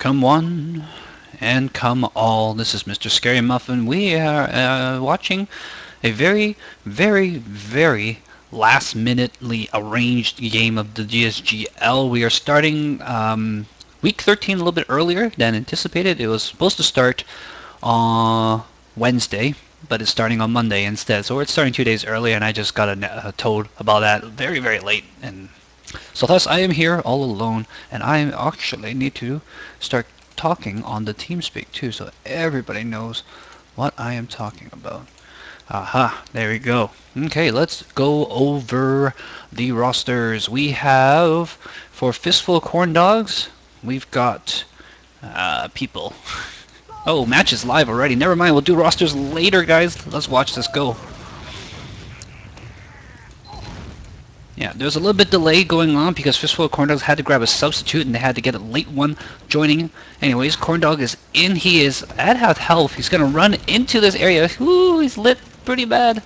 Come one and come all. This is MrScaryMuffin. We are watching a very last-minutely arranged game of the DSGL. We are starting week 13 a little bit earlier than anticipated. It was supposed to start on Wednesday, but it's starting on Monday instead. So we're starting 2 days early, and I just got told about that very late. And so thus I am here all alone, and I actually need to start talking on the TeamSpeak too, so everybody knows what I am talking about. Aha, there we go. Okay, let's go over the rosters. We have, for Fistful Corndogs, we've got people. Oh, match is live already. Never mind, we'll do rosters later, guys. Let's watch this go. Yeah, there's a little bit delay going on because Fistful Corndogs had to grab a substitute and they had to get a late one joining. Anyways, Corndog is in. He is at half health. He's going to run into this area. Ooh, he's lit pretty bad.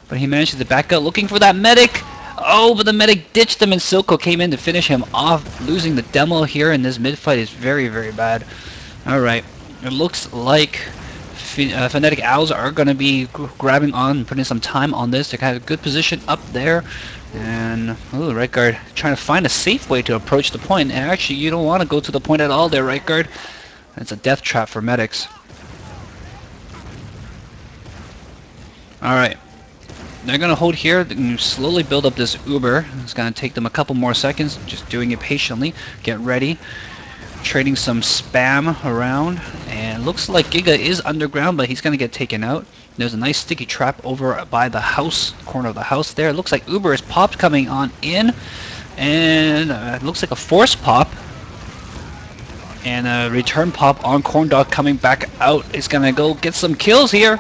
But he manages to back out looking for that medic. Oh, but the medic ditched him and Silco came in to finish him off. Losing the demo here in this mid-fight is very bad. Alright, it looks like Phonetic Owls are going to be grabbing on and putting some time on this. They have a good position up there. And, ooh, right guard trying to find a safe way to approach the point. And actually, you don't want to go to the point at all there, right guard. It's a death trap for medics. Alright. They're going to hold here. They're going to slowly build up this Uber. It's going to take them a couple more seconds. Just doing it patiently. Get ready. Trading some spam around. And looks like Giga is underground, but he's going to get taken out. There's a nice sticky trap over by the house, corner of the house there. It looks like Uber is popped coming on in. And it looks like a force pop. And a return pop on Corndog coming back out. It's going to go get some kills here.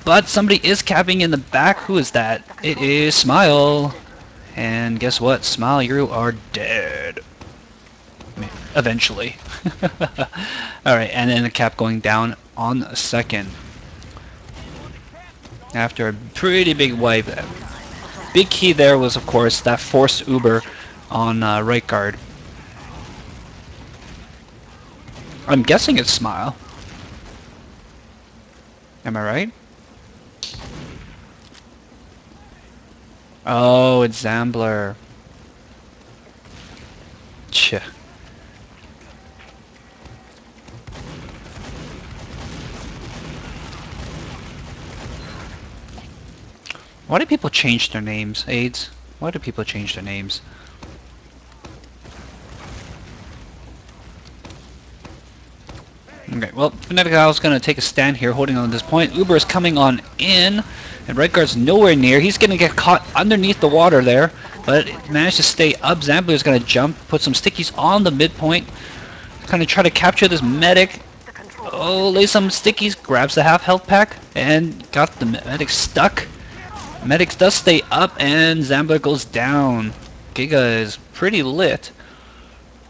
But somebody is capping in the back. Who is that? It is Smile. And guess what? Smile, you are dead. Eventually. Alright, and then the cap going down on a second. After a pretty big wipe. Big key there was, of course, that forced Uber on right guard. I'm guessing it's Smile. Am I right? Oh, it's Zambler. Tch. Why do people change their names, AIDS? Why do people change their names? Okay, well, Phonetic is going to take a stand here, holding on to this point. Uber is coming on in, and right guard's nowhere near. He's going to get caught underneath the water there, but managed to stay up. Zambler is going to jump, put some stickies on the midpoint. Kind of try to capture this medic. Oh, lay some stickies, grabs the half health pack, and got the medic stuck. Medics does stay up, and Zambler goes down. Giga is pretty lit,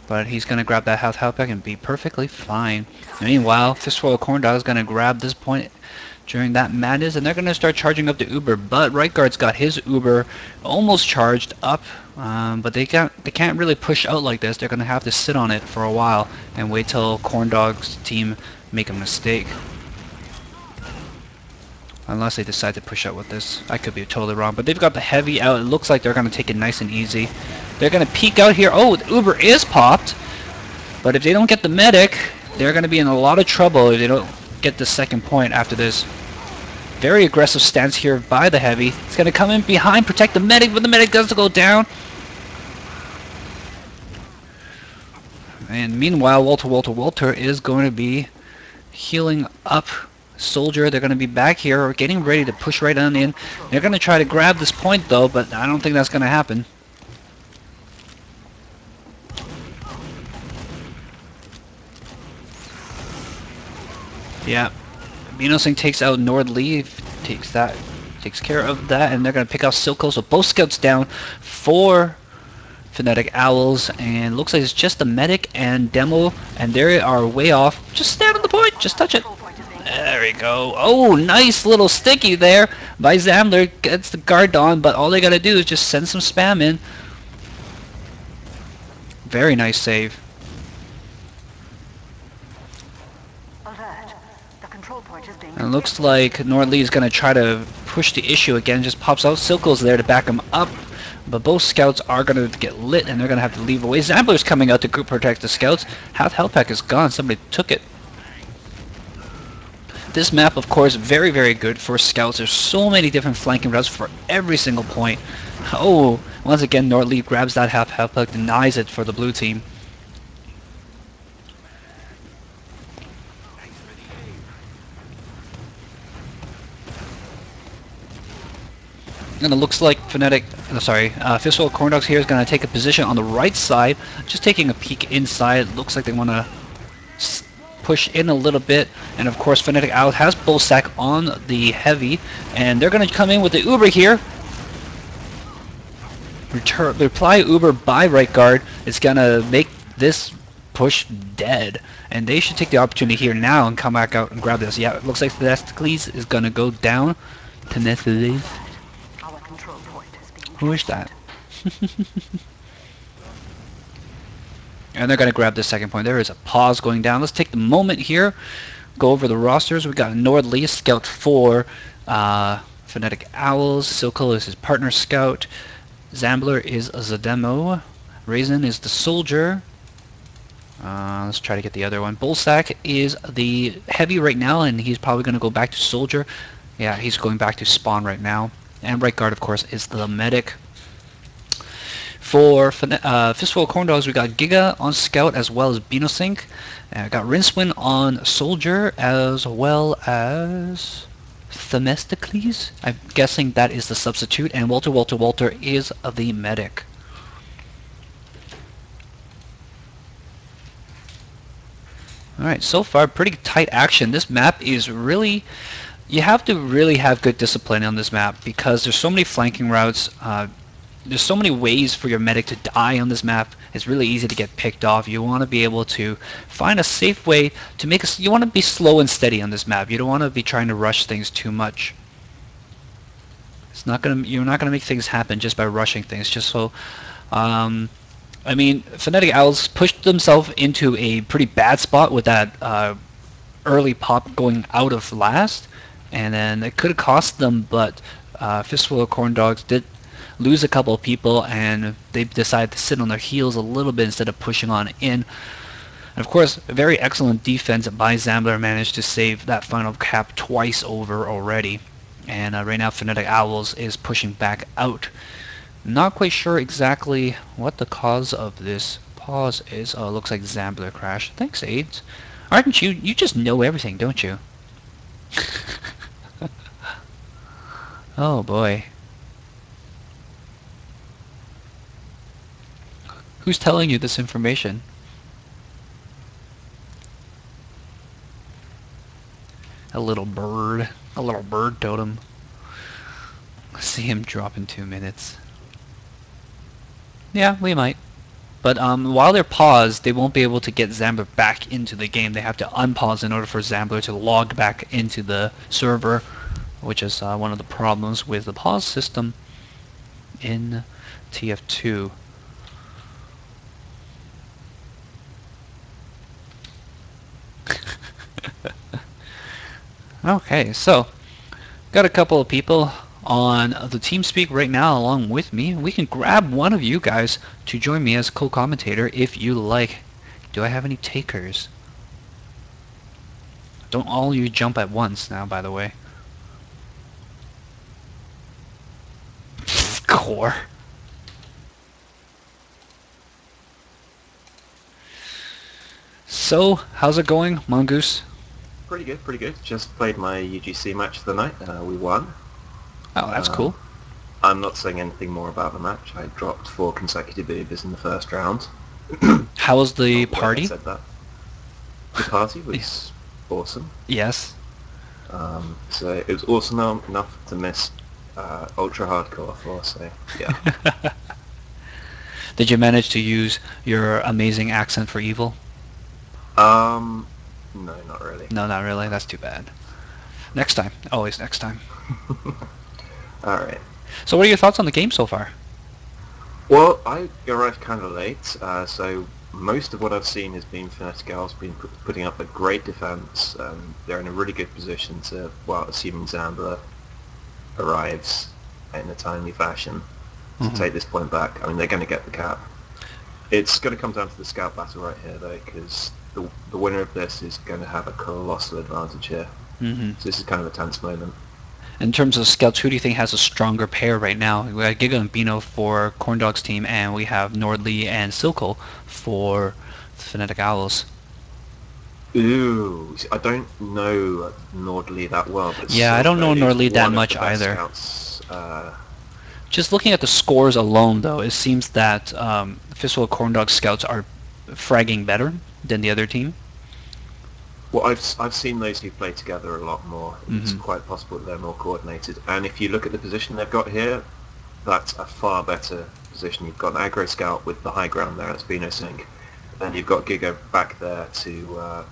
but he's going to grab that health pack and be perfectly fine. Meanwhile, Fistful Corndog is going to grab this point during that madness, and they're going to start charging up the Uber. But right guard's got his Uber almost charged up, but they can't really push out like this. They're going to have to sit on it for a while and wait till Corndog's team make a mistake. Unless they decide to push out with this. I could be totally wrong. But they've got the heavy out. It looks like they're going to take it nice and easy. They're going to peek out here. Oh, the Uber is popped. But if they don't get the medic, they're going to be in a lot of trouble if they don't get the second point after this. Very aggressive stance here by the heavy. It's going to come in behind, protect the medic, but the medic does go down. And meanwhile, Walter is going to be healing up Soldier. They're going to be back here getting ready to push right on in. They're going to try to grab this point though, but I don't think that's going to happen. Yeah, Minosing takes out Nordlee, takes care of that, and they're going to pick out Silco. So both scouts down for Phonetic Owls, and looks like it's just the medic and demo, and they are way off. Just stand on the point, just touch it. There we go. Oh, nice little sticky there by Zambler. Gets the guard on, but all they gotta do is just send some spam in. Very nice save. And looks like Nordlee is going to try to push the issue again. Just pops out. Silco's there to back him up. But both scouts are going to get lit, and they're going to have to leave away. Zambler's coming out to group protect the scouts. Half health pack is gone. Somebody took it. This map, of course, very, very good for scouts. There's so many different flanking routes for every single point. Oh, once again, Nordlee grabs that half health pack, denies it for the blue team. And it looks like Fistful Corndogs here is going to take a position on the right side, just taking a peek inside. Looks like they want to push in a little bit, and of course Phonetic out has Bullsack on the heavy, and they're going to come in with the Uber here. Reply Uber by right guard is going to make this push dead, and they should take the opportunity here now and come back out and grab this. Yeah, it looks like Themistocles is going to go down. Themistocles. Who is that? And they're going to grab the second point. There is a pause going down. Let's take the moment here. Go over the rosters. We got Nordlee, Scout 4, Phonetic Owls. Silco is his partner scout. Zambler is a demo. Raisin is the soldier. Let's try to get the other one. Bullsack is the heavy right now, and he's probably going to go back to soldier. Yeah, he's going back to spawn right now. And right guard, of course, is the medic. For Fistful Corndogs, we got Giga on Scout as well as Beanosync. We got Rinswin on Soldier as well as Themistocles. I'm guessing that is the substitute. And Walter is the medic. Alright, so far pretty tight action. This map is really... You have to really have good discipline on this map because there's so many flanking routes. There's so many ways for your medic to die on this map. It's really easy to get picked off. You want to be able to find a safe way to make you want to be slow and steady on this map. You don't want to be trying to rush things too much. You're not gonna make things happen just by rushing things. Just so, I mean, Phonetic Owls pushed themselves into a pretty bad spot with that early pop going out of last. And then it could have cost them, but Fistful of Corndogs did lose a couple of people, and they decided to sit on their heels a little bit instead of pushing on in. And of course, a very excellent defense by Zambler managed to save that final cap twice over already. And right now, Phonetic Owls is pushing back out. Not quite sure exactly what the cause of this pause is. Oh, it looks like Zambler crashed. Thanks, AIDS. Aren't you? You just know everything, don't you? Oh boy. Who's telling you this information? A little bird. A little bird totem. See him drop in 2 minutes. Yeah, we might. But while they're paused, they won't be able to get Zambler back into the game. They have to unpause in order for Zambler to log back into the server, which is one of the problems with the pause system in TF2. Okay, so got a couple of people on the TeamSpeak right now along with me. We can grab one of you guys to join me as co-commentator if you like. Do I have any takers? Don't all you jump at once now, by the way. Core. So, how's it going, Mongoose? Pretty good, pretty good. Just played my UGC match of the night. We won. Oh, that's cool. I'm not saying anything more about the match. I dropped 4 consecutive Ubers in the first round. How was the party? I said that. The party was awesome. Yes. So it was awesome enough to miss ultra hardcore for, so yeah. Did you manage to use your amazing accent for evil? No, not really. No, not really. That's too bad. Next time. Always next time. Alright. So what are your thoughts on the game so far? Well, I arrived kind of late, so most of what I've seen has been Phonetic been putting up a great defense. They're in a really good position to, well, assuming Zambler arrives in a timely fashion, to take this point back. I mean, they're going to get the cap. It's going to come down to the scout battle right here, though, because the winner of this is going to have a colossal advantage here. So this is kind of a tense moment. In terms of scouts, who do you think has a stronger pair right now? We got Giga and Bino for Corndogs team, and we have Nordly and Silco for Phonetic Owls. Ooh, I don't know Nordly that well. But yeah, I don't know Nordly that much either. Scouts, just looking at the scores alone, though, it seems that Fistful Corndog scouts are fragging better than the other team. Well, I've seen those who play together a lot more. It's quite possible that they're more coordinated. And if you look at the position they've got here, that's a far better position. You've got an aggro scout with the high ground there, that's Bino Sync. Then you've got Giga back there to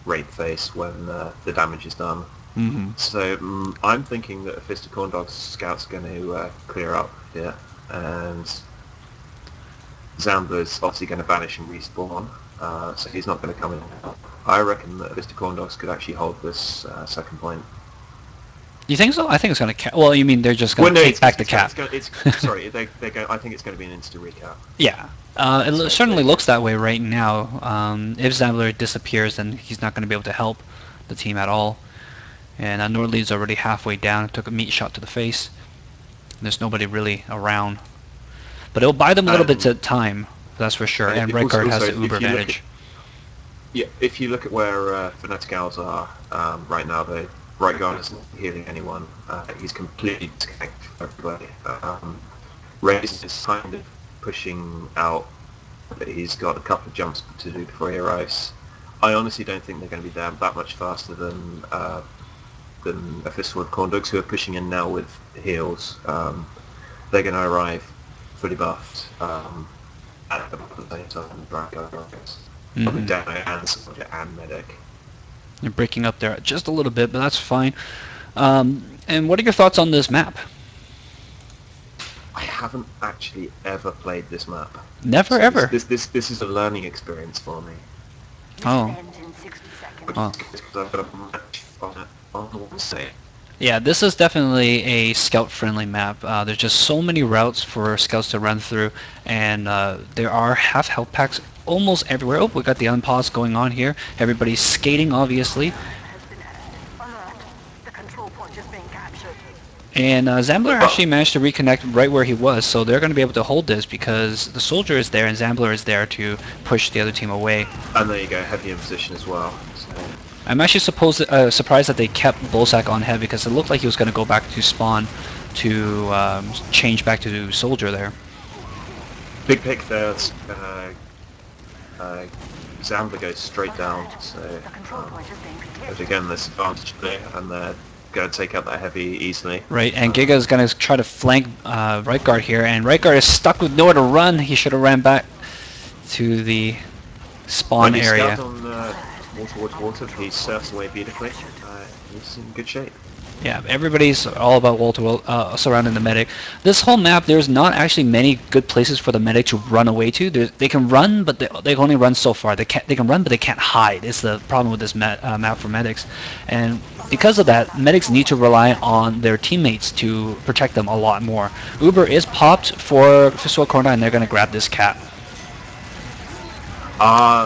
raid face when the damage is done. So I'm thinking that a Fist of Corndogs scout's going to clear up here, and Zambler's obviously going to vanish and respawn, so he's not going to come in. I reckon that a Fist of Corndogs could actually hold this second point. You think so? I think it's going to well, you mean they're just going to take back the cap? Sorry, I think it's going to be an instant recap. Yeah. It certainly looks that way right now. If Zambler disappears, then he's not going to be able to help the team at all. And Nordly's already halfway down, took a meat shot to the face. There's nobody really around. But it'll buy them a little bit of time, that's for sure. And Redguard has the uber advantage. Yeah, if you look at where Phonetic Owls are right now, Redguard isn't healing anyone. He's completely disconnected from everybody. Reyes is kind of pushing out, but he's got a couple of jumps to do before he arrives. I honestly don't think they're going to be there that much faster than a Fistful of Corndogs, who are pushing in now with heals. They're going to arrive fully buffed at the same time. Probably Demo and Soldier and Medic. They're breaking up there just a little bit, but that's fine. And what are your thoughts on this map? I haven't actually ever played this map. Never ever? This is a learning experience for me. Oh. Yeah, this is definitely a scout-friendly map. There's just so many routes for scouts to run through, and there are half health packs almost everywhere. Oh, we got the unpause going on here. Everybody's skating, obviously. And Zambler actually managed to reconnect right where he was, so they're going to be able to hold this because the soldier is there and Zambler is there to push the other team away. And there you go, heavy in position as well. So. I'm actually surprised that they kept Bullsack on heavy because it looked like he was going to go back to spawn to change back to soldier there. Big pick there. Zambler goes straight down, so but again this advantage there, and they're going to take out that heavy easily. Right, and Giga is going to try to flank Redguard here, and Redguard is stuck with nowhere to run. He should have ran back to the spawn area. On, water, he surfs away beautifully. He's in good shape. Yeah, everybody's all about wall-to-wall surrounding the medic. This whole map, there's not actually many good places for the medic to run away to. They can run, but they can only run so far. They can run, but they can't hide. It's the problem with this map for medics. And because of that, medics need to rely on their teammates to protect them a lot more. Uber is popped for Fistful Corner, and they're going to grab this cap.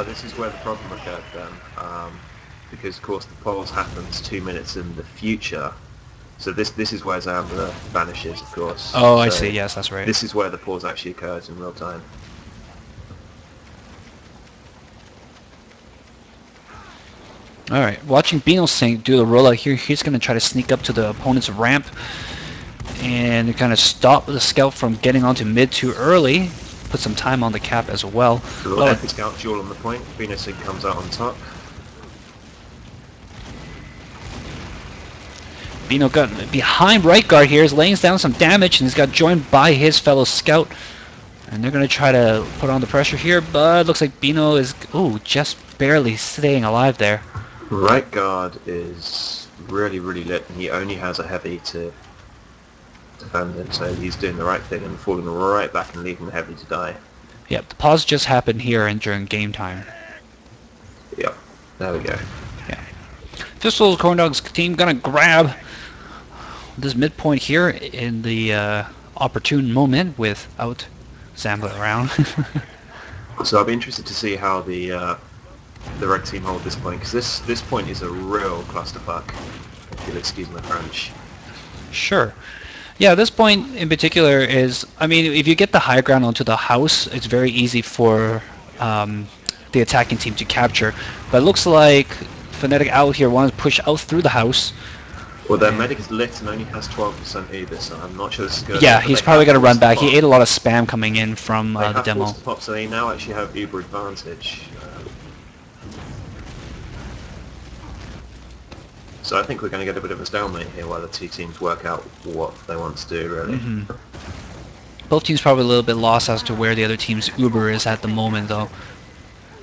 This is where the problem occurred then. Because of course the pause happens 2 minutes in the future. So this is where Zambler vanishes, of course. Oh, so I see. Yes, that's right. This is where the pause actually occurs in real time. Alright, watching Bino Sync do the rollout here, he's going to try to sneak up to the opponent's ramp and kind of stop the scout from getting onto mid too early. Put some time on the cap as well. Epic scout duel on the point. Bino Sync comes out on top. Bino got behind right guard here, is laying down some damage, and he's got joined by his fellow scout. And they're going to try to put on the pressure here, but looks like Bino is, just barely staying alive there. Right guard is really, really lit, and he only has a heavy to defend him, so he's doing the right thing and falling right back and leaving the heavy to die. Yep, the pause just happened here and during game time. Yep, there we go. Yeah. Fistful Corndogs team gonna grab this midpoint here in the opportune moment without Zambler around. So I'll be interested to see how the red team hold this point, because this point is a real clusterfuck, if you'll excuse my French. Sure. Yeah, this point in particular is, I mean, if you get the high ground onto the house, it's very easy for the attacking team to capture. But it looks like Phonetic out here wants to push out through the house. Well, their medic is lit and only has 12% either, so I'm not sure this is good. Yeah, he's probably going to run back. He ate a lot of spam coming in from the demo. Pop, so they now actually have uber advantage. So I think we're going to get a bit of a stalemate here while the two teams work out what they want to do, really. Both teams probably a little bit lost as to where the other team's Uber is at the moment, though.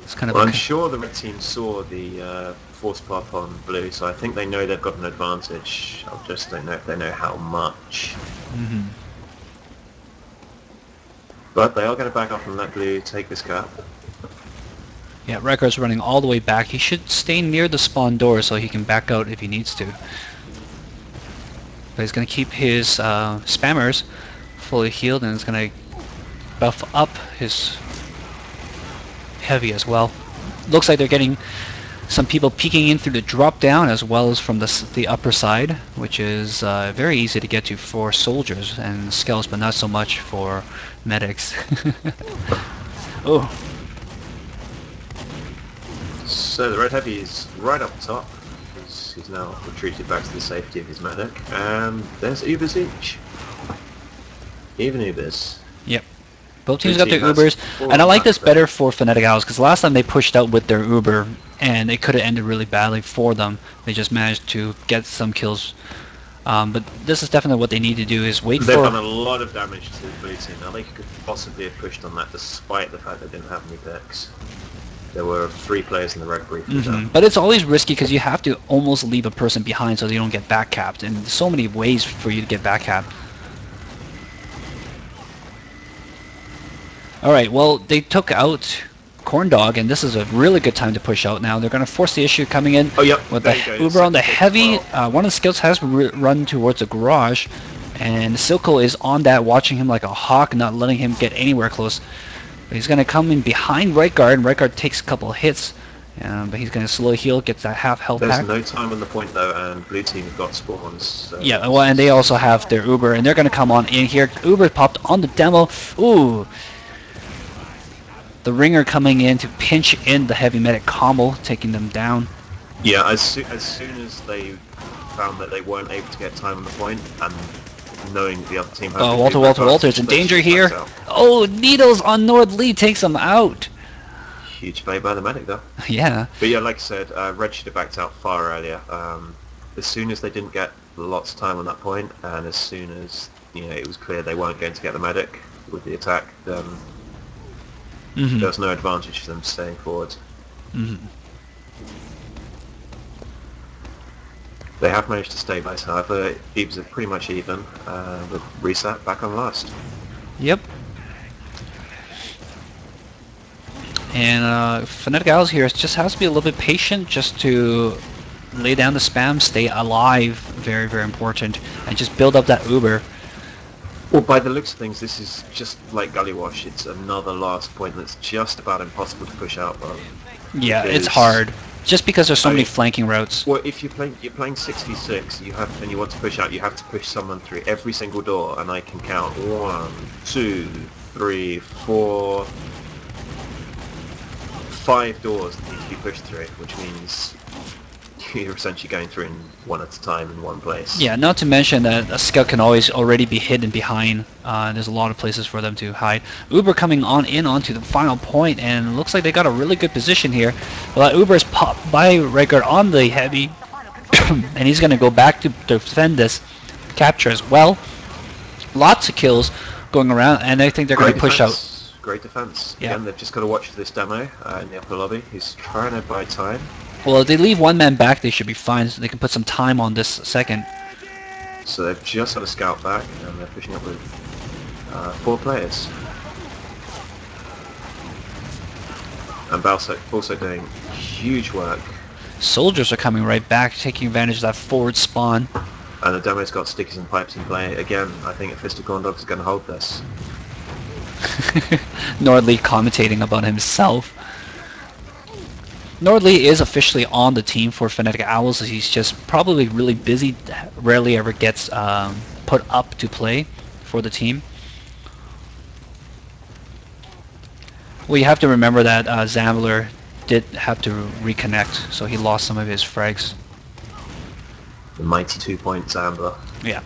It's kind of. Well, I'm sure the red team saw the force pop on blue, so I think they know they've got an advantage. I just don't know if they know how much. But they are going to back off and let blue take this gap. Yeah, Record's running all the way back. He should stay near the spawn door so he can back out if he needs to. But he's going to keep his spammers fully healed, and he's going to buff up his heavy as well. Looks like they're getting some people peeking in through the drop down as well as from the upper side, which is very easy to get to for soldiers and skells, but not so much for medics. Oh. So the red heavy is right up top. He's now retreated back to the safety of his medic, and there's Ubers each. Even Ubers. Yep. Both teams got their Ubers, and I like this better for Phonetic Owls, because last time they pushed out with their Uber, and it could have ended really badly for them. They just managed to get some kills. But this is definitely what they need to do, is wait They've for... done a lot of damage to the blue team. Now they could possibly have pushed on that despite the fact they didn't have any picks. There were 3 players in the red group. But it's always risky because you have to almost leave a person behind so they don't get back capped, and there's so many ways for you to get back capped. Alright, well, they took out Corndog, and this is a really good time to push out now. They're going to force the issue coming in with the Uber on the heavy. One of the skills has run towards the garage, and Silco is on that, watching him like a hawk, not letting him get anywhere close. But he's going to come in behind right guard, and right guard takes a couple of hits, but he's going to slowly heal, gets that half health back. There's no time on the point though, and blue team have got spawns. So yeah, well, and they also have their Uber, and they're going to come on in here. Uber popped on the demo. Ooh. The ringer coming in to pinch in the heavy medic combo, taking them down. Yeah, as soon as they found that they weren't able to get time on the point, and knowing the other team had Walter's in danger here. Oh, Needles on Nord Lee takes him out. Huge play by the medic though. Yeah. But yeah, like I said, Red should have backed out far earlier. As soon as they didn't get lots of time on that point, and as soon as it was clear they weren't going to get the medic with the attack, then there was no advantage for them staying forward. They have managed to stabilize, however. Ebs are pretty much even, with reset back on last. Yep. And Phonetic Owls here just has to be a little bit patient, just to lay down the spam, stay alive, very, very important, and just build up that Uber. Well, by the looks of things, this is just like Gully Wash. It's another last point that's just about impossible to push out of. Yeah, it's hard. Just because there's so many flanking routes. Well, if you're playing 66, and you want to push out, you have to push someone through every single door, and I can count 1, 2, 3, 4, 5 doors that need to be pushed through, which means you're essentially going through in one at a time in one place. Yeah, not to mention that a scout can always already be hidden behind. There's a lot of places for them to hide. Uber coming on in onto the final point, and it looks like they got a really good position here. Well, Uber's popped by Raker on the heavy, and he's going to go back to defend this capture as well. Lots of kills going around, and I think they're going to push out. Great defense. Yeah. Again, they've just got to watch this demo in the upper lobby. He's trying to buy time. Well, if they leave one man back, they should be fine, so they can put some time on this second. So they've just got a scout back, and they're pushing up with 4 players. And Balso also doing huge work. Soldiers are coming right back, taking advantage of that forward spawn. And the demo's got stickies and pipes in play. Again, I think Fistful Corndogs is going to hold this. Nordley commentating about himself. Nordley is officially on the team for Phonetic Owls. He's just probably really busy, rarely ever gets put up to play for the team. Well, you have to remember that Zambler did have to reconnect, so he lost some of his frags. The mighty 2-point Zambler. Yeah.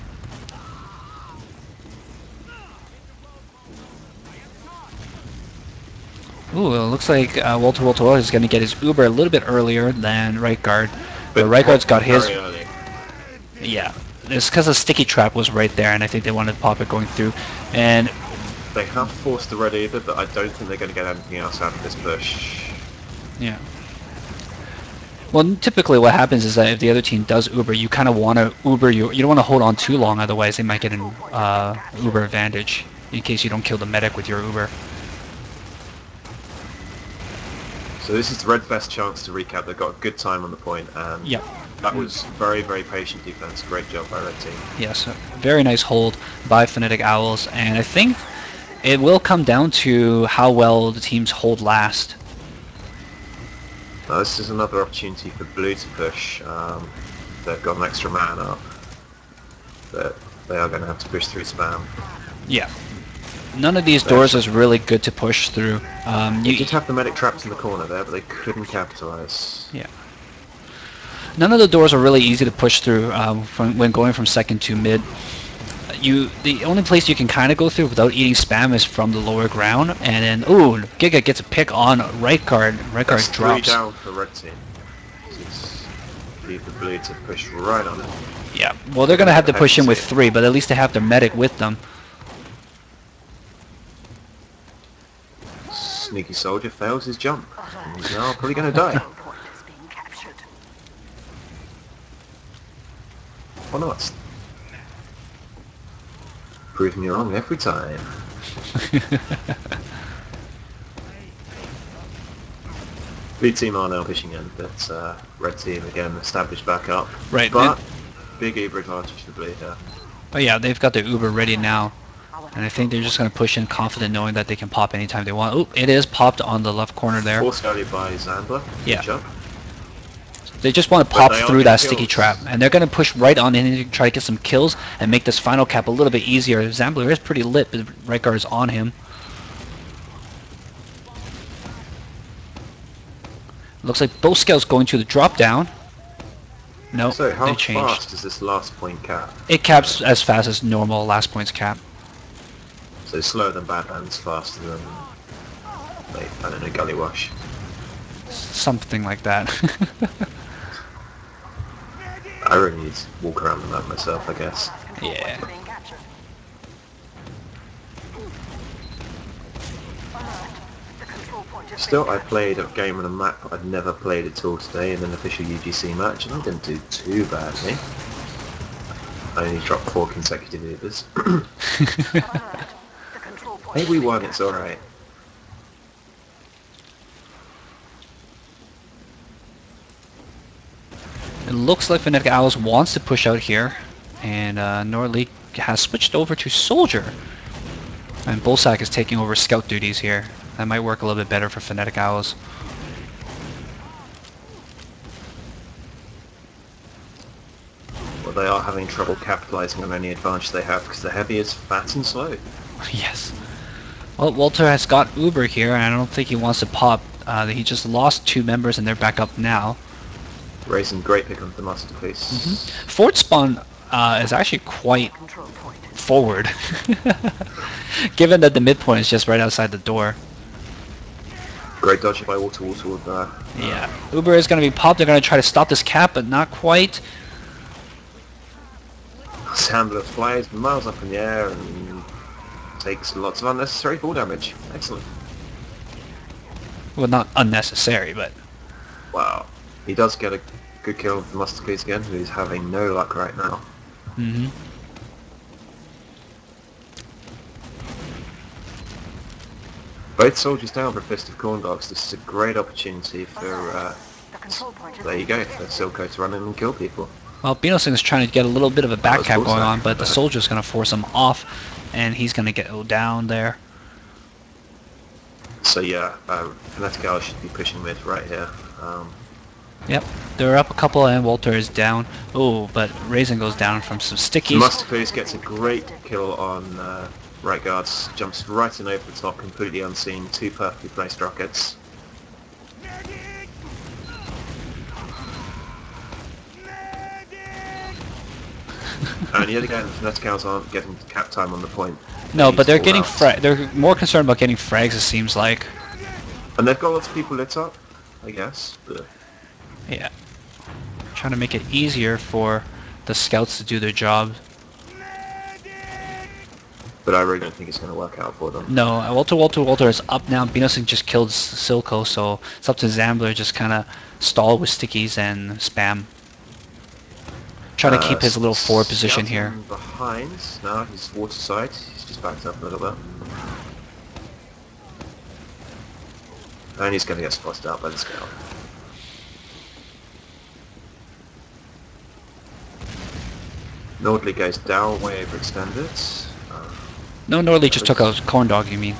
Ooh, it looks like Walter is going to get his Uber a little bit earlier than right guard. But right guard's got his... Early. Yeah, it's because the sticky trap was right there, and I think they wanted to pop it going through. And they have forced the red either, but I don't think they're going to get anything else out of this push. yeah. Well, typically what happens is that if the other team does Uber, you kind of want to Uber. You don't want to hold on too long, otherwise they might get an Uber advantage in case you don't kill the medic with your Uber. So this is the Red's best chance to recap. They've got a good time on the point, and Yep. that was very, very patient defense. Great job by Red Team. Yes, very nice hold by Phonetic Owls, and I think it will come down to how well the teams hold last. Now this is another opportunity for Blue to push. They've got an extra man up, but they are going to have to push through spam. Yeah. None of these doors is really good to push through. You did have the medic trapped in the corner there, but they couldn't capitalize. Yeah. None of the doors are really easy to push through when going from second to mid. The only place you can kind of go through without eating spam is from the lower ground, and then ooh, Giga gets a pick on right guard. Right guard drops. 3 down for Red Team. Leave the Blue to push right on it. Yeah. Well, they're gonna have to push in with 3, but at least they have their medic with them. Sneaky soldier fails his jump. And he's now probably going to die. Or not. Prove me wrong every time. Blue team are now pushing in, but Red team again established back up. Right. But big Uber advantage for Blue here. Oh yeah, they've got their Uber ready now. And I think they're just going to push in confident knowing that they can pop anytime they want. Oh, it is popped on the left corner there. Forced early by Zambler. Yeah. Jump. They just want to pop through that kills. sticky trap. And they're going to push right on in and try to get some kills and make this final cap a little bit easier. Zambler is pretty lit, but right guard is on him. Looks like both scouts going to the drop down. Nope, So how they changed. fast is this last point cap? It caps as fast as normal last points cap. So slower than Badlands, faster than, like, I don't know, Gully Wash. Something like that. I really need to walk around the map myself, I guess. Yeah. Still, I played a game on a map I'd never played at all today in an official UGC match, and I didn't do too badly. I only dropped 4 consecutive Ubers. Maybe we won, it's alright. It looks like Phonetic Owls wants to push out here, and Nordley has switched over to Soldier. And Bullsack is taking over scout duties here. That might work a little bit better for Phonetic Owls. Well, they are having trouble capitalizing on any advantage they have because the heavy is fat and slow. Yes. Well, Walter has got Uber here, and I don't think he wants to pop. He just lost 2 members, and they're back up now. Raising great pick on the masterpiece. Fort spawn is actually quite forward, given that the midpoint is just right outside the door. Great dodge by Water with Yeah, Uber is going to be popped. They're going to try to stop this cap, but not quite. Zambler flies miles up in the air and takes lots of unnecessary fall damage. Excellent. Well, not unnecessary, but... Wow. He does get a good kill with the masterpiece again, who's having no luck right now. Mm-hmm. Both soldiers down for a fist of Corndogs. This is a great opportunity for, there you go, for Silco to run in and kill people. Well, Beanosing's trying to get a little bit of a backcap going on, but the back. soldier's going to force him off, and he's going to go down there. So yeah, Phonetic should be pushing mid right here. Yep, they're up a couple, and Walter is down. Oh, but Raisin goes down from some stickies. Mustafoods gets a great kill on right guards, jumps right in over the top, completely unseen, 2 perfectly placed rockets. And yet again, Phonetic aren't getting cap time on the point. No, but they're getting they're more concerned about getting frags, it seems like. And they've got lots of people lit up, I guess. But yeah. Trying to make it easier for the scouts to do their job. But I really don't think it's going to work out for them. No, Walter is up now. Beanosing just killed Silco, so it's up to Zambler just kind of stall with stickies and spam. Try to keep his little forward position here. Behind, now he's waterside. He's just backed up a little bit. And he's going to get spotted out by the scout. Nordley goes down, way overextended. No, Nordley just took out Corndog, you mean?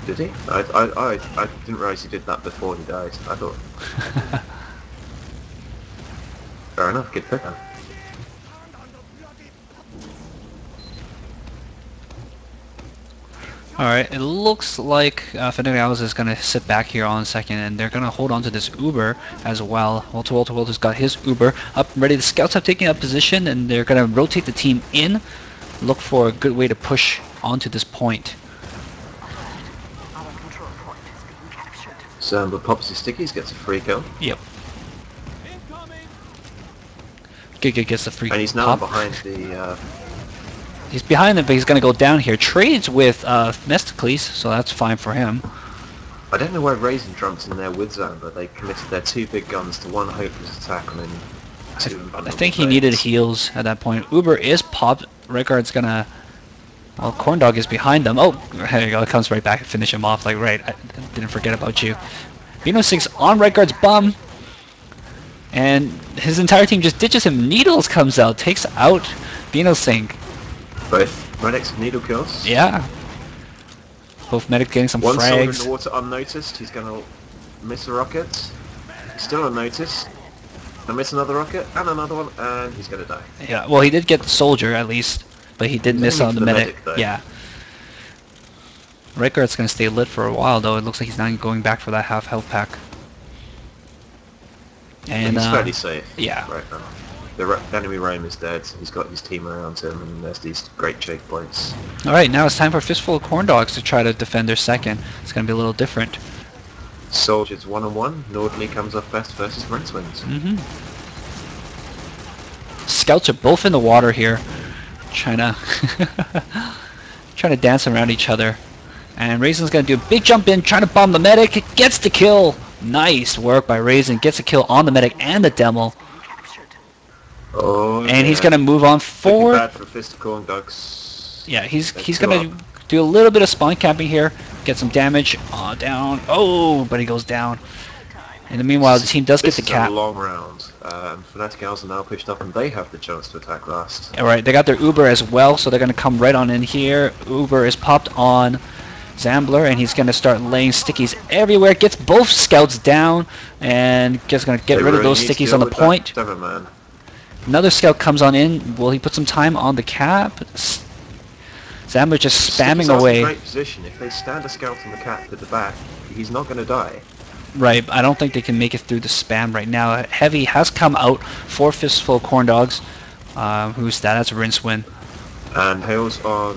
Did he? I didn't realise he did that before he died. I thought... Fair enough, good pick. Alright, it looks like Fhonetic is going to sit back here on a second, and they're going to hold on to this Uber as well. Walter's got his Uber up and ready. The scouts have taken up position, and they're going to rotate the team in. Look for a good way to push onto this point. Zambler pops his stickies, gets a free kill. Yep. Good gets the free and he's now pop. behind the... He's behind them, but he's going to go down here. Trades with Themistocles, so that's fine for him. I don't know why Raisin jumped in there with Zambler. They committed their 2 big guns to 1 hopeless attack and then 2 I think he needed heals at that point. Uber is popped. Redguard's going to... Well, Corndog is behind them. Oh, there you go. It comes right back and finish him off. Like, right, I didn't forget about you. Beanosing's on Redguard's bum. And his entire team just ditches him. Needles comes out, takes out Beanosing. Both medics needle kills. Yeah. Both medics getting some One soldier frags. in the water unnoticed. He's going to miss a rocket. Still unnoticed. And miss another rocket and another one, and he's going to die. Yeah. Well, he did get the soldier at least, but he did miss on the medic. Yeah. Redguard's going to stay lit for a while, though. It looks like he's not going back for that half health pack. And he's fairly safe. Yeah. Right now. The enemy Rome is dead. He's got his team around him, and there's these great choke points. All right, now it's time for Fistful of Corndogs to try to defend their second. It's going to be a little different. Soldiers 1-on-1. Nordley comes off best versus Rincewind. Scouts are both in the water here, trying to dance around each other. And Raisin's going to do a big jump in, trying to bomb the medic. It gets the kill. Nice work by Raisin. Gets a kill on the medic and the demo. Oh, and he's going to move on forward. Bad for Fist of Corndogs. Yeah, he's going to do a little bit of spawn camping here, get some damage. Down. Oh, but he goes down. In the meanwhile, the team does get the cap. This is a long round. Phonetic are now pushed up, and they have the chance to attack last. All right, they got their Uber as well, so they're going to come right on in here. Uber is popped on Zambler, and he's going to start laying stickies everywhere. Gets both scouts down, and just going to get rid of those stickies on the point. Man. Another scout comes on in. Will he put some time on the cap? Zambler just spamming away. In a great position. If they stand a scout on the cap at the back, he's not going to die. Right, I don't think they can make it through the spam right now. Heavy has come out for Fistful of Corndogs. Who's that? That's Rincewind. And Hales on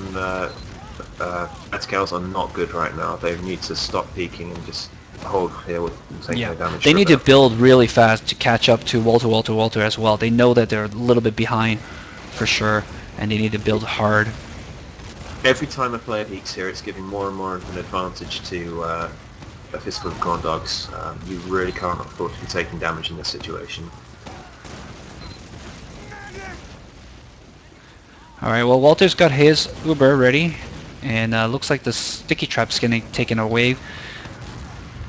Phonetic are not good right now. They need to stop peeking and just hold here with taking no damage. They need to build really fast to catch up to Walter as well. They know that they're a little bit behind for sure, and they need to build hard. Every time a player peeks here, it's giving more and more of an advantage to a Fistful of Corndogs. You really can't afford to be taking damage in this situation. Alright, well, Walter's got his Uber ready. And looks like the sticky trap's getting taken away. And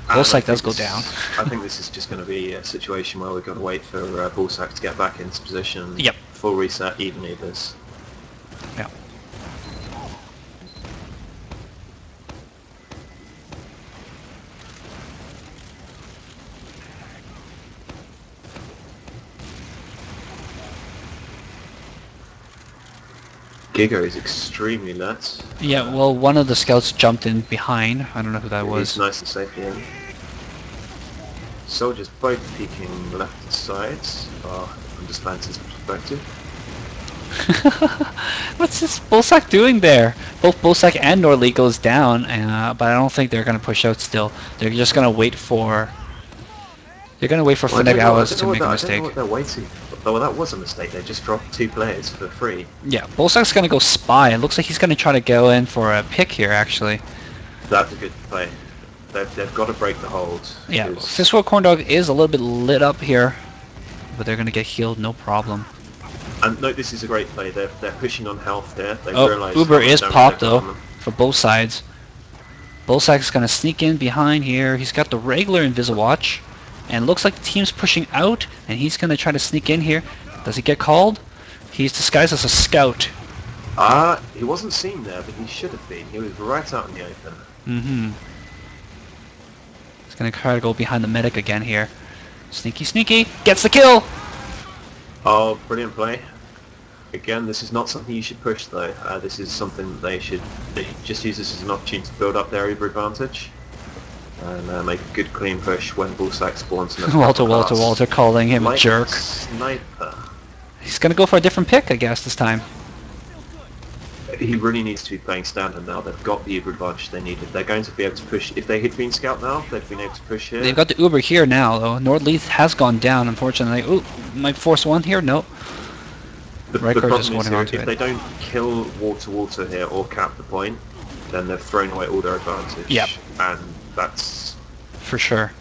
Bullsack does go down. I think this is just going to be a situation where we've got to wait for Bullsack to get back into position. Yep. Full reset, even Ubers. Yeah. Giga is extremely nuts. Yeah, well, one of the scouts jumped in behind. I don't know who that was. He's nice and safely in. Soldiers both peeking left and sides, from Dispenser's perspective. What's this Bullsack doing there? Both Bullsack and Norley goes down, but I don't think they're going to push out still. They're just going to wait for... They're going to wait for Phonetic Hours to make a mistake. I don't know what they're waiting for. Oh, well, that was a mistake. They just dropped 2 players for free. Yeah, Bullsack's going to go spy. It looks like he's going to try to go in for a pick here, actually. That's a good play. They've got to break the hold. Yeah, Fistful Corndog is a little bit lit up here, but they're going to get healed, no problem. And no, this is a great play. They're pushing on health there. They Oh, Uber is popped though, for both sides. Bullsack's going to sneak in behind here. He's got the regular Inviswatch, and looks like the team's pushing out, and he's going to try to sneak in here. Does he get called? He's disguised as a scout. He wasn't seen there, but he should have been. He was right out in the open. Mm-hmm. He's going to try to go behind the medic again here. Sneaky, sneaky. Gets the kill! Oh, brilliant play. Again, this is not something you should push though. This is something they just use this as an opportunity to build up their Uber advantage. And make a good clean push when Bullsack spawns in Walter calling him a jerk. Sniper. He's going to go for a different pick, I guess, this time. He really needs to be playing standard now. They've got the Uber advantage they needed. They're going to be able to push. If they hit Fiend Scout now, they've been able to push here. They've got the Uber here now, though. Nordleith has gone down, unfortunately. Ooh, might force one here? No. The problem is here, if they don't kill Walter here or cap the point, then they've thrown away all their advantage. Yep. And that's... For sure.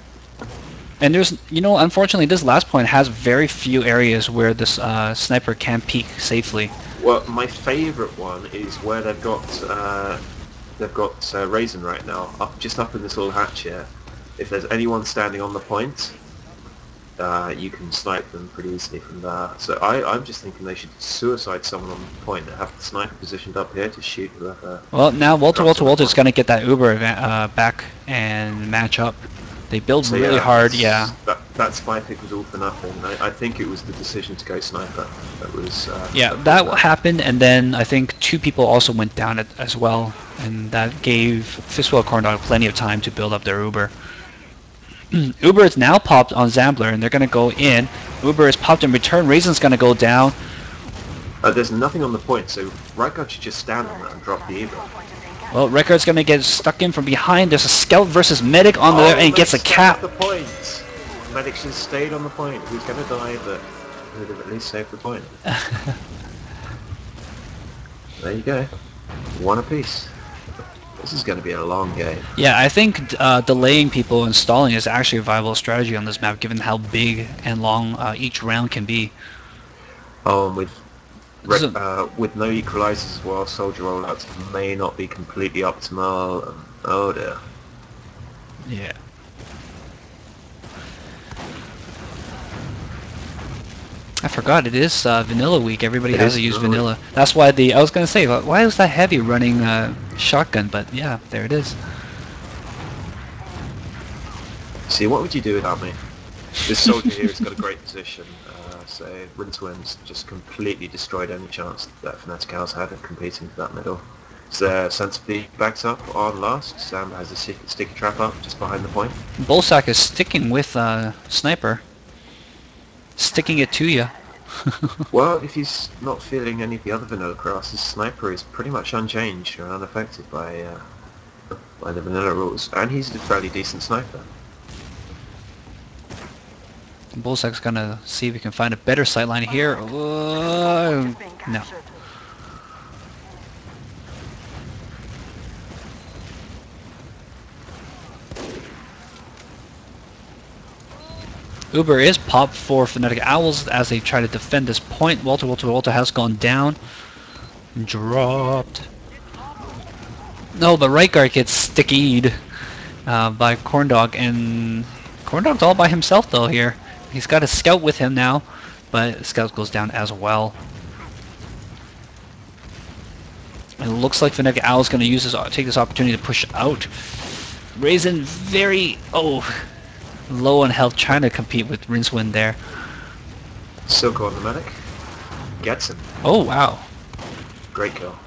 And there's, you know, unfortunately this last point has very few areas where this sniper can peek safely. Well, my favourite one is where they've got Raisin right now, just up in this little hatch here. If there's anyone standing on the point, you can snipe them pretty easily from there. So I'm just thinking they should suicide someone on the point and have the sniper positioned up here to shoot whoever. Well, now Walter's going to get that Uber back and match up. They build so really hard, yeah. That spy pick was all for nothing. I think it was the decision to go sniper that was... yeah, that happened, and then I think 2 people also went down as well, and that gave Fistful Corndog plenty of time to build up their Uber. Uber is now popped on Zambler, and they're going to go in. Uber is popped in return. Raisin's going to go down. There's nothing on the point, so Ryguard should just stand on that and drop the Uber. Well, Rekard's going to get stuck in from behind. There's a scout versus medic on there, and he gets a cap. The point. Medic should have stayed on the point. Who's going to die, but he would have at least saved the point. There you go. One apiece. This is going to be a long game. Yeah, I think delaying people and stalling is actually a viable strategy on this map, given how big and long each round can be. Oh, and with no equalizers as well, soldier rollouts may not be completely optimal. Oh dear. Yeah. I forgot it is vanilla week. Everybody has to use vanilla. That's why I was gonna say, why is that heavy running shotgun? But yeah, there it is. See, what would you do without me? This soldier here has got a great position. So Rinswim's just completely destroyed any chance that Phonetic House had of competing for that middle. So sensibly backs up on last. Sam has a sticky trap up just behind the point. Bullsack is sticking with Sniper. Sticking it to you. Well, if he's not feeling any of the other vanilla classes, Sniper is pretty much unchanged or unaffected by the vanilla rules, and he's a fairly decent sniper. Bullsack's gonna see if he can find a better sightline here. No. Uber is popped for Phonetic Owls as they try to defend this point. Walter has gone down. Dropped. No, but right guard gets stickied by Corndog, and Corndog's all by himself though here. He's got a scout with him now, but scout goes down as well. It looks like Phonetic Owl's going to use take this opportunity to push out. Raisin very low on health, trying to compete with Rincewind there. Silk on the medic. Gets him. Oh wow. Great kill.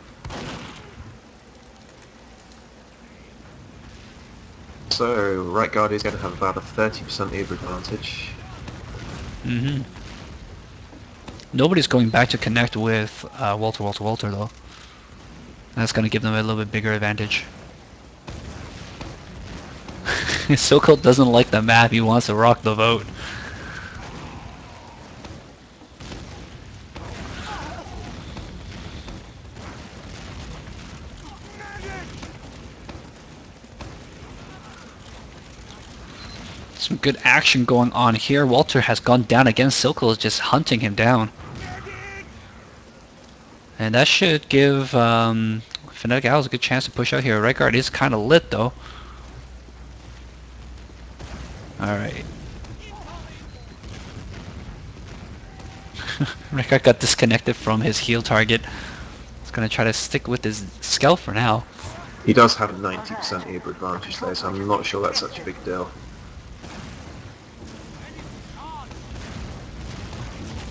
So, right guard is going to have about a 30% Uber advantage. Mm-hmm. Nobody's going back to connect with Walter though. That's going to give them a little bit bigger advantage. Soko doesn't like the map, he wants to rock the vote. Some good action going on here. Walter has gone down again. Silco is just hunting him down. And that should give Phonetic Owls a good chance to push out here. Right guard is kind of lit though. Alright. Right guard got disconnected from his heal target. He's going to try to stick with his scout for now. He does have a 90% Uber advantage though, so I'm not sure that's such a big deal.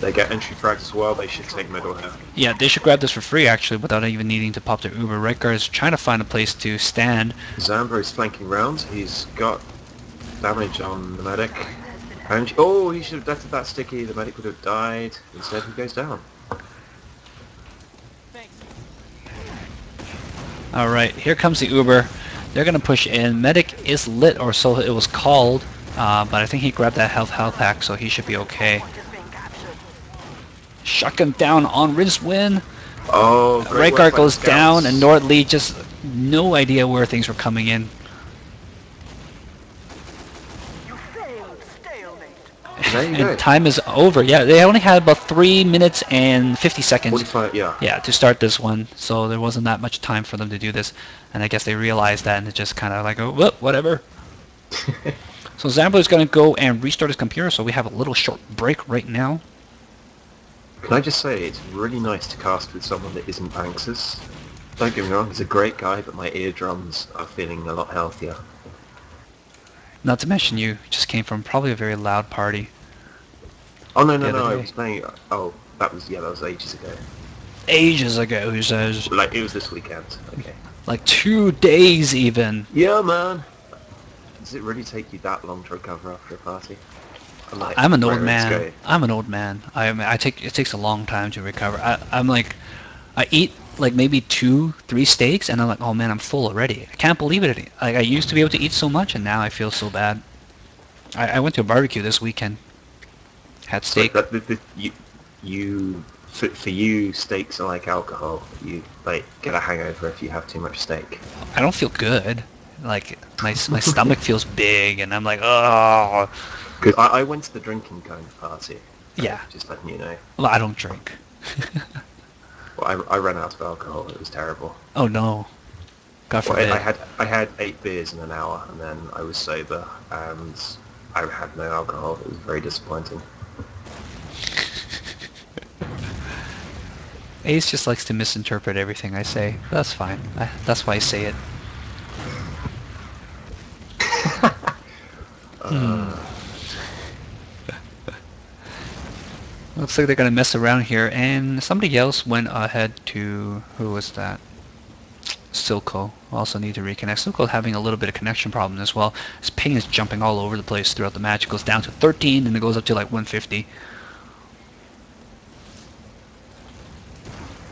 They get entry frags as well, they should take middle here. Yeah, they should grab this for free actually without even needing to pop their Uber. Right guard is trying to find a place to stand. Zambro is flanking round, he's got damage on the medic. And oh, he should have deathed that sticky, the medic would have died. Instead he goes down. Alright, here comes the Uber. They're going to push in. Medic is lit, or so it was called, but I think he grabbed that health pack, so he should be okay. Shotgun down on Rincewind. Oh, right guard goes down, and Nordlee just no idea where things were coming in. And time is over. Yeah, they only had about 3 minutes and 50 seconds. 45, yeah. Yeah, to start this one. So there wasn't that much time for them to do this. And I guess they realized that, and it just kind of like, oh, whoop, whatever. So Zambo is going to go and restart his computer. So we have a little short break right now. Can I just say, it's really nice to cast with someone that isn't Banks's. Don't get me wrong, he's a great guy, but my eardrums are feeling a lot healthier. Not to mention you just came from probably a very loud party. Oh no, I was playing, oh, that was ages ago. Ages ago, he says. Like, it was this weekend, okay. Like 2 days even. Yeah, man. Does it really take you that long to recover after a party? I'm an old man. I'm an old man. It takes a long time to recover. I eat like maybe 2-3 steaks, and I'm like, oh man, I'm full already. I can't believe it. Like I used to be able to eat so much, and now I feel so bad. I went to a barbecue this weekend. Had steak. For you, steaks are like alcohol. You like get a hangover if you have too much steak. I don't feel good. Like my stomach feels big, and I'm like, oh. Because I went to the drinking kind of party. Yeah. Just letting you know. Well, I don't drink. Well, I ran out of alcohol. It was terrible. Oh no. God forbid. Well, I had 8 beers in an hour, and then I was sober, and I had no alcohol. It was very disappointing. Ace just likes to misinterpret everything I say. That's fine. That's why I say it. Looks like they're going to mess around here, and somebody else went ahead to... Who was that? Silco. Also need to reconnect. Silco's having a little bit of connection problem as well. His ping is jumping all over the place throughout the match. It goes down to 13, and it goes up to like 150.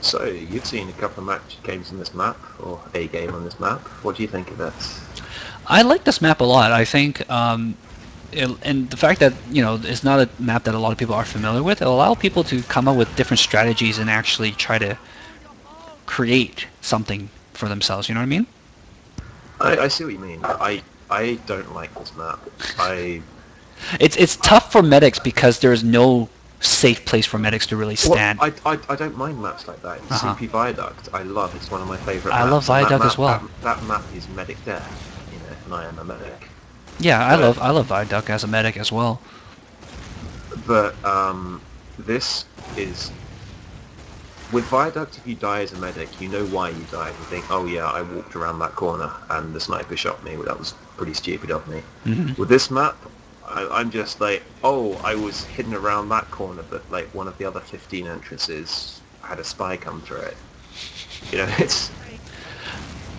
So, you've seen a couple of games on this map, or a game on this map. What do you think of it? I like this map a lot. I think... and the fact that, you know, it's not a map that a lot of people are familiar with, it'll allow people to come up with different strategies and actually try to create something for themselves, you know what I mean? I see what you mean. I don't like this map. It's tough for medics because there's no safe place for medics to really stand. Well, I don't mind maps like that. CP Viaduct, I love. It's one of my favourite maps. I love Viaduct as well. That map is medic death, and I am a medic. Yeah, I love Viaduct as a medic as well. But this is... With Viaduct, if you die as a medic, you know why you died. You think, oh yeah, I walked around that corner and the sniper shot me. Well, that was pretty stupid of me. With this map, I'm just like, oh, I was hidden around that corner, but like one of the other 15 entrances had a spy come through it. It's...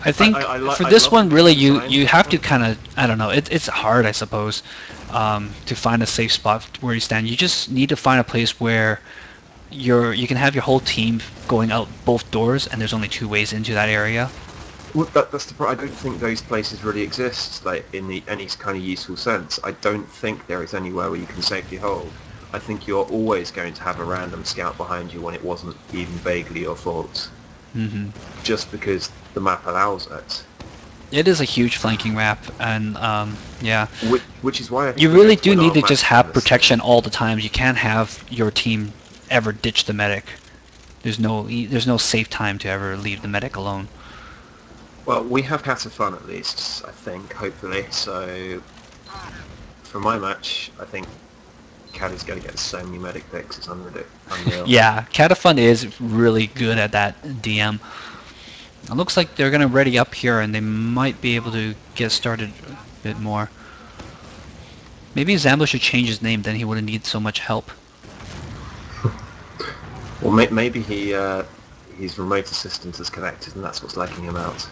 I think for this one, really, you have to kind of, I don't know, it's hard, I suppose, to find a safe spot where you stand. You just need to find a place where you can have your whole team going out both doors, and there's only 2 ways into that area. Well, that's the problem. I don't think those places really exist, like in any kind of useful sense. I don't think there is anywhere where you can safely hold. I think you're always going to have a random scout behind you when it wasn't even vaguely your fault. Just because the map allows it. It is a huge flanking map, and yeah. Which is why you really do need to just have protection all the time. You can't have your team ever ditch the medic. There's no safe time to ever leave the medic alone. Well, we have had some fun at least, I think, hopefully. So, for my match, I think Cat is going to get so many medic picks, it's unreal. Yeah, Catafun is really good at that DM. It looks like they're going to ready up here, and they might be able to get started a bit more. Maybe Zambo should change his name, then he wouldn't need so much help. Well, maybe his remote assistant is connected, and that's what's lagging him out.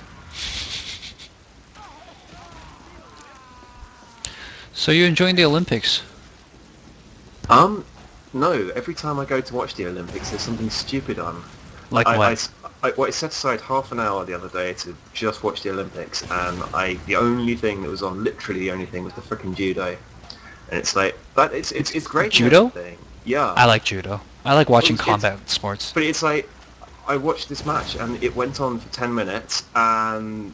So you're enjoying the Olympics? No. Every time I go to watch the Olympics, there's something stupid on. Like what? I set aside half an hour the other day to just watch the Olympics, and the only thing that was on, literally the only thing, was the frickin' judo. And it's like, but it's great. Judo? Yeah. I like judo. I like watching combat sports. But it's like, I watched this match and it went on for 10 minutes, and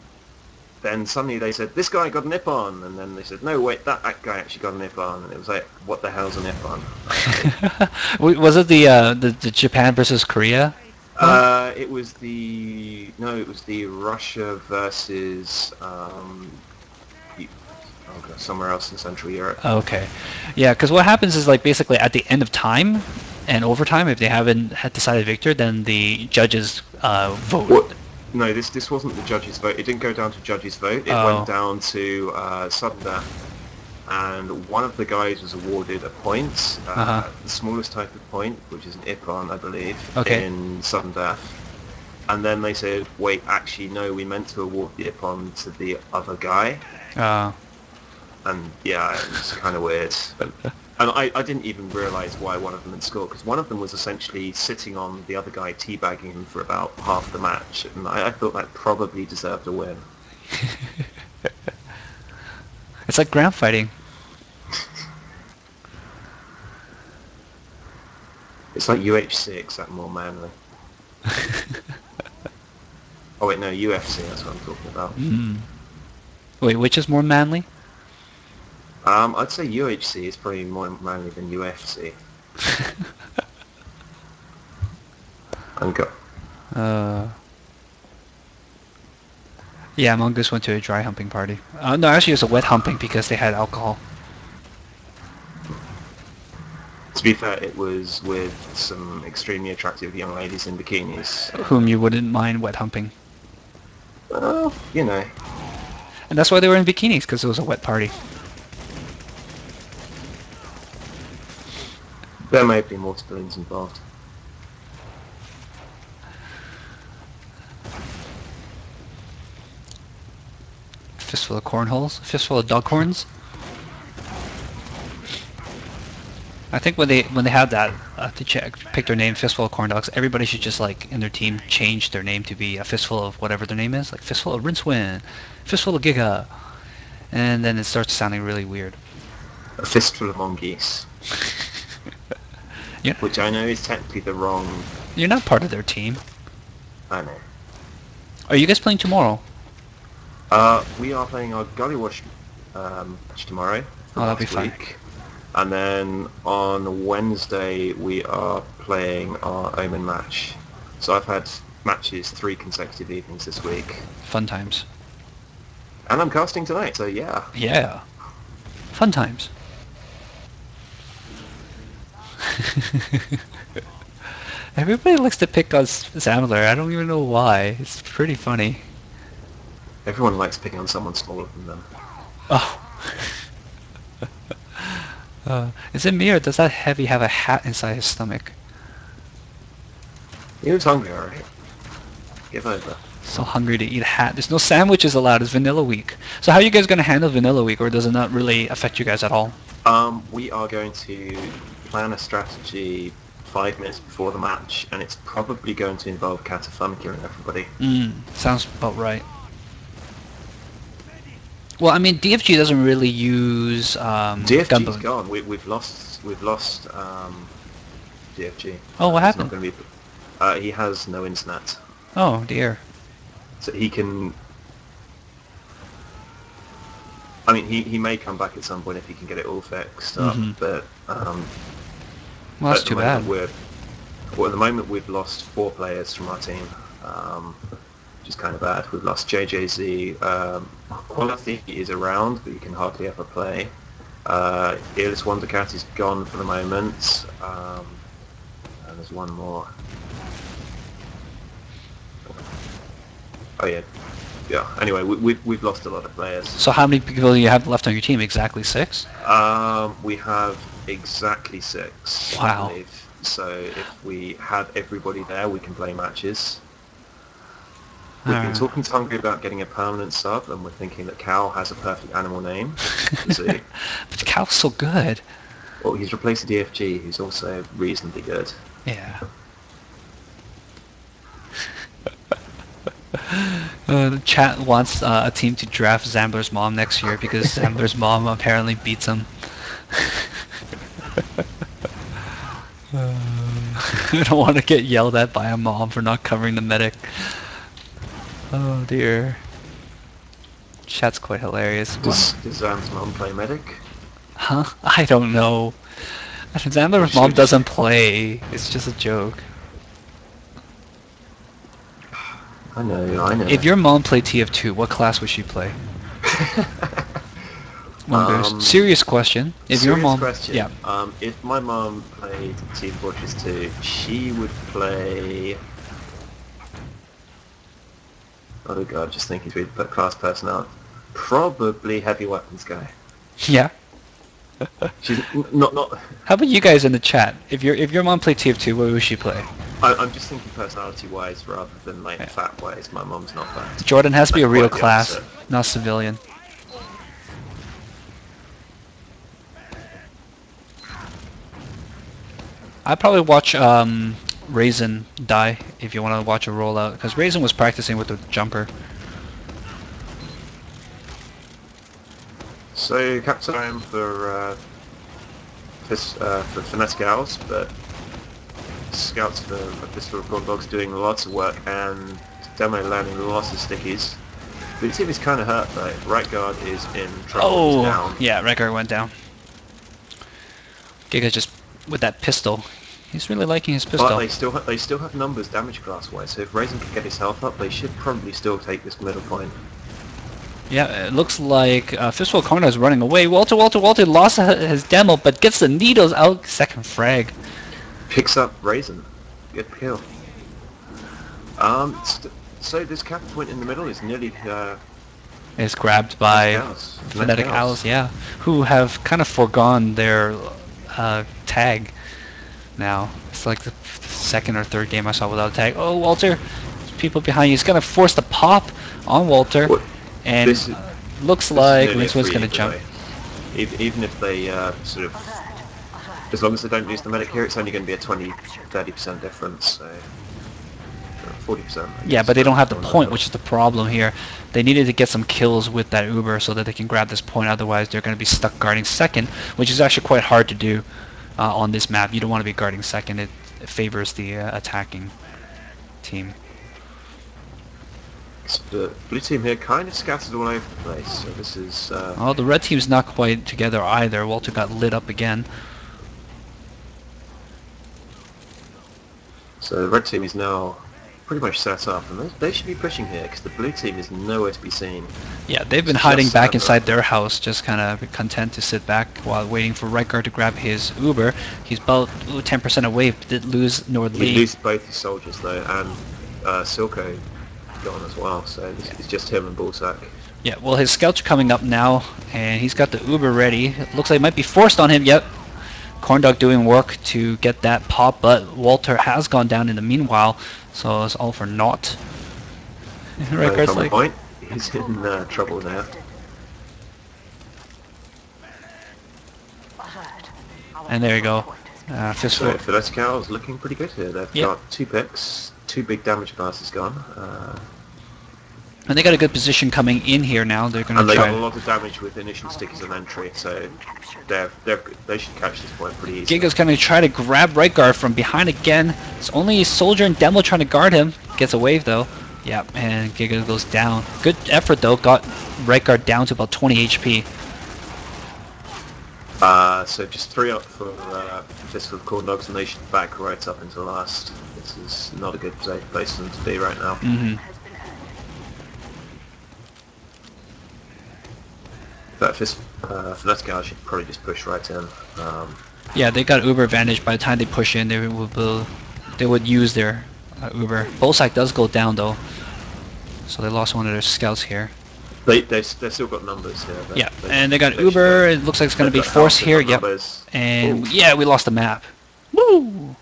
then suddenly they said, this guy got a nip on, and then they said, no wait, that guy actually got a nip on, and it was like, what the hell's a nip on? Was it the Japan versus Korea? It was the Russia versus somewhere else in Central Europe. Okay, yeah, because what happens is, like, basically at the end of time and overtime, if they haven't decided victor, then the judges vote. Well, no, this wasn't the judges' vote. It didn't go down to judges' vote. It went down to sudden death, and one of the guys was awarded a point, the smallest type of point, which is an Ippon, I believe, in sudden death. And then they said, wait, actually, no, we meant to award the Ippon to the other guy. And yeah, it was kind of weird. And I didn't even realise why one of them had scored, because one of them was essentially sitting on the other guy, teabagging him for about half the match, and I thought that probably deserved a win. It's like ground fighting. It's like UHC, except more manly. Oh wait, no, UFC, that's what I'm talking about. Wait, which is more manly? I'd say UHC is probably more manly than UFC. Yeah, Mongoose went to a dry humping party. No, actually it was a wet humping because they had alcohol. To be fair, it was with some extremely attractive young ladies in bikinis. Whom you wouldn't mind wet humping. Well, you know. And that's why they were in bikinis, because it was a wet party. There may be more civilians involved. Fistful of cornholes? Fistful of dog horns? I think when they have that to pick their name, Fistful of Corndogs, everybody should just, like, in their team change their name to be a Fistful of whatever their name is, like Fistful of Rinsewin, Fistful of Giga, and then it starts sounding really weird. A fistful of mongoose. Yeah. Which I know is technically the wrong... You're not part of their team. I know. Are you guys playing tomorrow? We are playing our Gully Wash match tomorrow. Oh, that'll be fun. And then on Wednesday we are playing our Omen match. So I've had matches 3 consecutive evenings this week. Fun times. And I'm casting tonight, so yeah. Yeah. Fun times. Everybody likes to pick on Zambler. I don't even know why. It's pretty funny. Everyone likes picking on someone smaller than them. Oh. Is it me, or does that heavy have a hat inside his stomach? He was hungry, alright. Give over. So hungry to eat a hat. There's no sandwiches allowed. It's Vanilla Week. So how are you guys going to handle Vanilla Week, or does it not really affect you guys at all? We are going to plan a strategy 5 minutes before the match, and it's probably going to involve Cataphonetic killing everybody. Sounds about right. Well, I mean, DFG doesn't really use DFG's gone. We've lost DFG. Oh, what happened? Not gonna be, he has no internet. Oh dear. So he can. I mean, he may come back at some point if he can get it all fixed up. But well, that's too bad. At the moment we've lost 4 players from our team. Which is kind of bad. We've lost JJZ. Quality is around, but you can hardly ever play. Earless Wondercat is gone for the moment. And there's one more. Oh yeah. Yeah. Anyway, we've lost a lot of players. So how many people do you have left on your team? Exactly 6? We have exactly 6. Wow. I believe. So if we had everybody there, we can play matches. We've been talking to Hungry about getting a permanent sub, and we're thinking that Cal has a perfect animal name. But Cal's so good. Well, he's replaced DFG, who's also reasonably good. Yeah. The chat wants a team to draft Zambler's mom next year because Zambler's mom apparently beats him. I don't want to get yelled at by a mom for not covering the medic. Oh dear. Chat's quite hilarious. Does Zam's mom play medic? Huh? I don't know. Zambler's mom doesn't play. It's just a joke. I know. If your mom played TF2, what class would she play? Serious question. If your mom, question. Yeah. If my mom played Team Fortress 2, she would play. Oh god, just thinking through the class personnel. Probably heavy weapons guy. Yeah. She's not. How about you guys in the chat? If your mom played TF2, what would she play? I'm just thinking personality-wise rather than like fat-wise. My mom's not fat. Jordan has to be a real class, not civilian. I'd probably watch Raisin die if you want to watch a rollout, because Raisin was practicing with the jumper. So capture time for Phonetic Owls, but scouts for Fistful of Corndogs doing lots of work and demo landing lots of stickies. The team is kind of hurt though. Right guard is in trouble. Oh, he's down. Yeah, right guard went down. Giga just with that pistol. He's really liking his pistol. But they still have numbers damage class wise, so if Raisin can get his health up, they should probably still take this middle point. Yeah, it looks like Fistful of Corndogs is running away. Walter lost his demo, but gets the needles out. Second frag. Picks up Raisin. Good kill. So this cap point in the middle is nearly is grabbed by Phonetic Owls, yeah, who have kind of foregone their tag now. It's like the second or third game I saw without a tag. Oh, Walter, there's people behind you. He's going to force the pop on Walter, and looks like Rincewood's going to jump. Even if they sort of, as long as they don't lose the medic here, it's only going to be a 20-30% difference. So 40%. Yeah, but they don't have the point, which is the problem here. They needed to get some kills with that Uber so that they can grab this point. Otherwise, they're going to be stuck guarding second, which is actually quite hard to do on this map. You don't want to be guarding second. It favors the attacking team. attacks, but blue team here kind of scattered all over the place. So this is. Oh, the red team's not quite together either. Walter got lit up again. So the red team is now pretty much set up, and they should be pushing here because the blue team is nowhere to be seen. Yeah, they've been hiding back inside their house, just kind of content to sit back while waiting for right guard to grab his Uber. He's about 10% away, but did lose Nord Lee. He loses both his soldiers though, and Silco gone as well, so it's just him and Bullsack. Yeah, well his scouts are coming up now, and he's got the Uber ready. It looks like it might be forced on him. Yep. Corndog doing work to get that pop, but Walter has gone down in the meanwhile, so it's all for naught. Right guard's like... point. He's in trouble now. And there you go. Fistful. So Fidescal is looking pretty good here. They've got 2 picks, 2 big damage classes gone. And they got a good position coming in here now. They're going to try. try. And they got a lot of damage with initial stickers on entry, so they should catch this point pretty easily. Giga's going to try to grab right guard from behind again. It's only a soldier and Demo trying to guard him. Gets a wave though. Yep, and Giga goes down. Good effort though. Got right guard down to about 20 HP. So just 3 up for Fistful Corndogs, and they should back right up into last. This is not a good place for them to be right now. That Fhonetic should probably just push right in. Yeah, they got Uber advantage. By the time they push in, they would use their Uber. Bullsack does go down though, so they lost one of their scouts here. They've still got numbers here. Yeah, and they got Uber. It looks like it's going to be forced here. Yep. And yeah, we lost the map. Woo!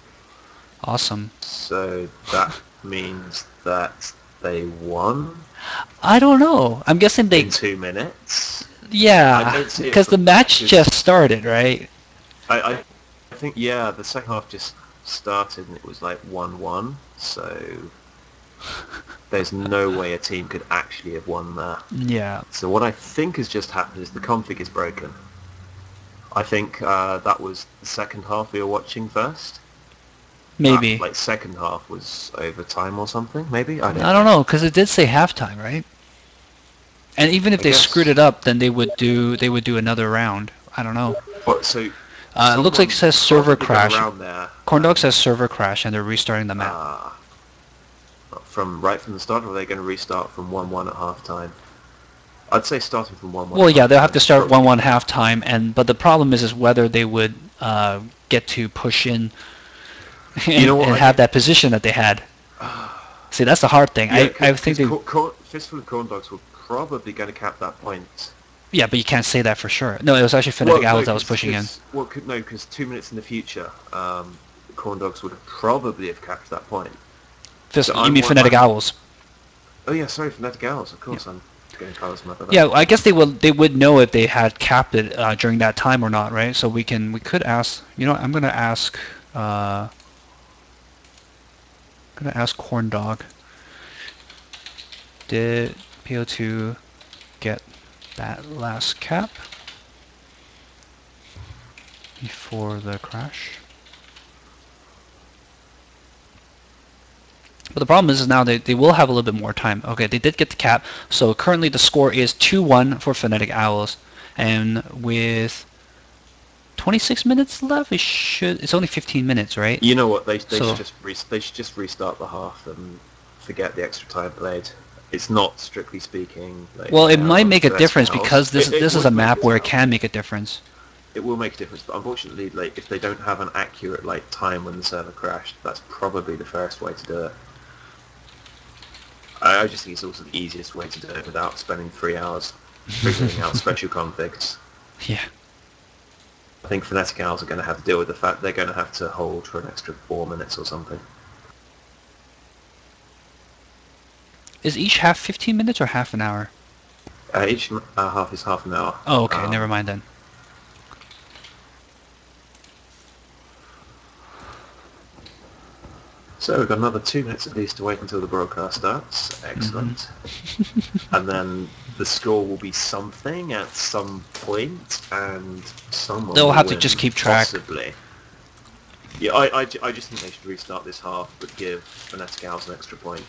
Awesome. So that means that they won. I don't know. I'm guessing they. In 2 minutes. Yeah, because the match just started, right? I think the second half just started and it was like 1-1. So there's no way a team could actually have won that. Yeah. So what I think has just happened is the config is broken. I think that was the second half we were watching first. Maybe. Like second half was overtime or something. Maybe I don't know, because it did say halftime, right? And even if they screwed it up, then they would do another round. I don't know. What, so it looks like it says server crash. Corndog says server crash, and they're restarting the map. From the start, or are they going to restart from 1-1 at halftime? I'd say starting from 1-1. Well, yeah, they'll have to start 1-1 halftime, but the problem is whether they would get to push in and have that position that they had. See, that's the hard thing. Yeah, I think they... Fistful and Corndogs were probably going to cap that point. Yeah, but you can't say that for sure. No, it was actually Phonetic Owls that was pushing in. Well, no, because 2 minutes in the future, Corndogs would probably have capped that point. You mean Phonetic Owls? Oh yeah, sorry, Phonetic Owls. Of course, I'm getting Carlos mother. Yeah, I guess they would know if they had capped it during that time or not, right? So we could ask. You know, I'm gonna ask. Corndog. Did PO2 get that last cap before the crash? But the problem is now they will have a little bit more time. Okay, they did get the cap, so currently the score is 2-1 for Phonetic Owls, and with 26 minutes left, it's only 15 minutes, right? You know what? They should just restart the half and forget the extra time played. It's not strictly speaking. Well, it might make a difference because this is a map where it can make a difference. It will make a difference, but unfortunately, like if they don't have an accurate time when the server crashed, that's probably the first way to do it. I just think it's also the easiest way to do it without spending 3 hours figuring out special configs. Yeah. I think Phonetic Owls are going to have to deal with the fact they're going to have to hold for an extra 4 minutes or something. Is each half 15 minutes or half an hour? Each half is half an hour. Oh, okay, never mind then. So we've got another 2 minutes at least to wait until the broadcast starts. Excellent. And then the score will be something at some point, and someone they'll will have to win, just keep track. Possibly. Yeah, I just think they should restart this half, but give Phonetic Owls an extra point.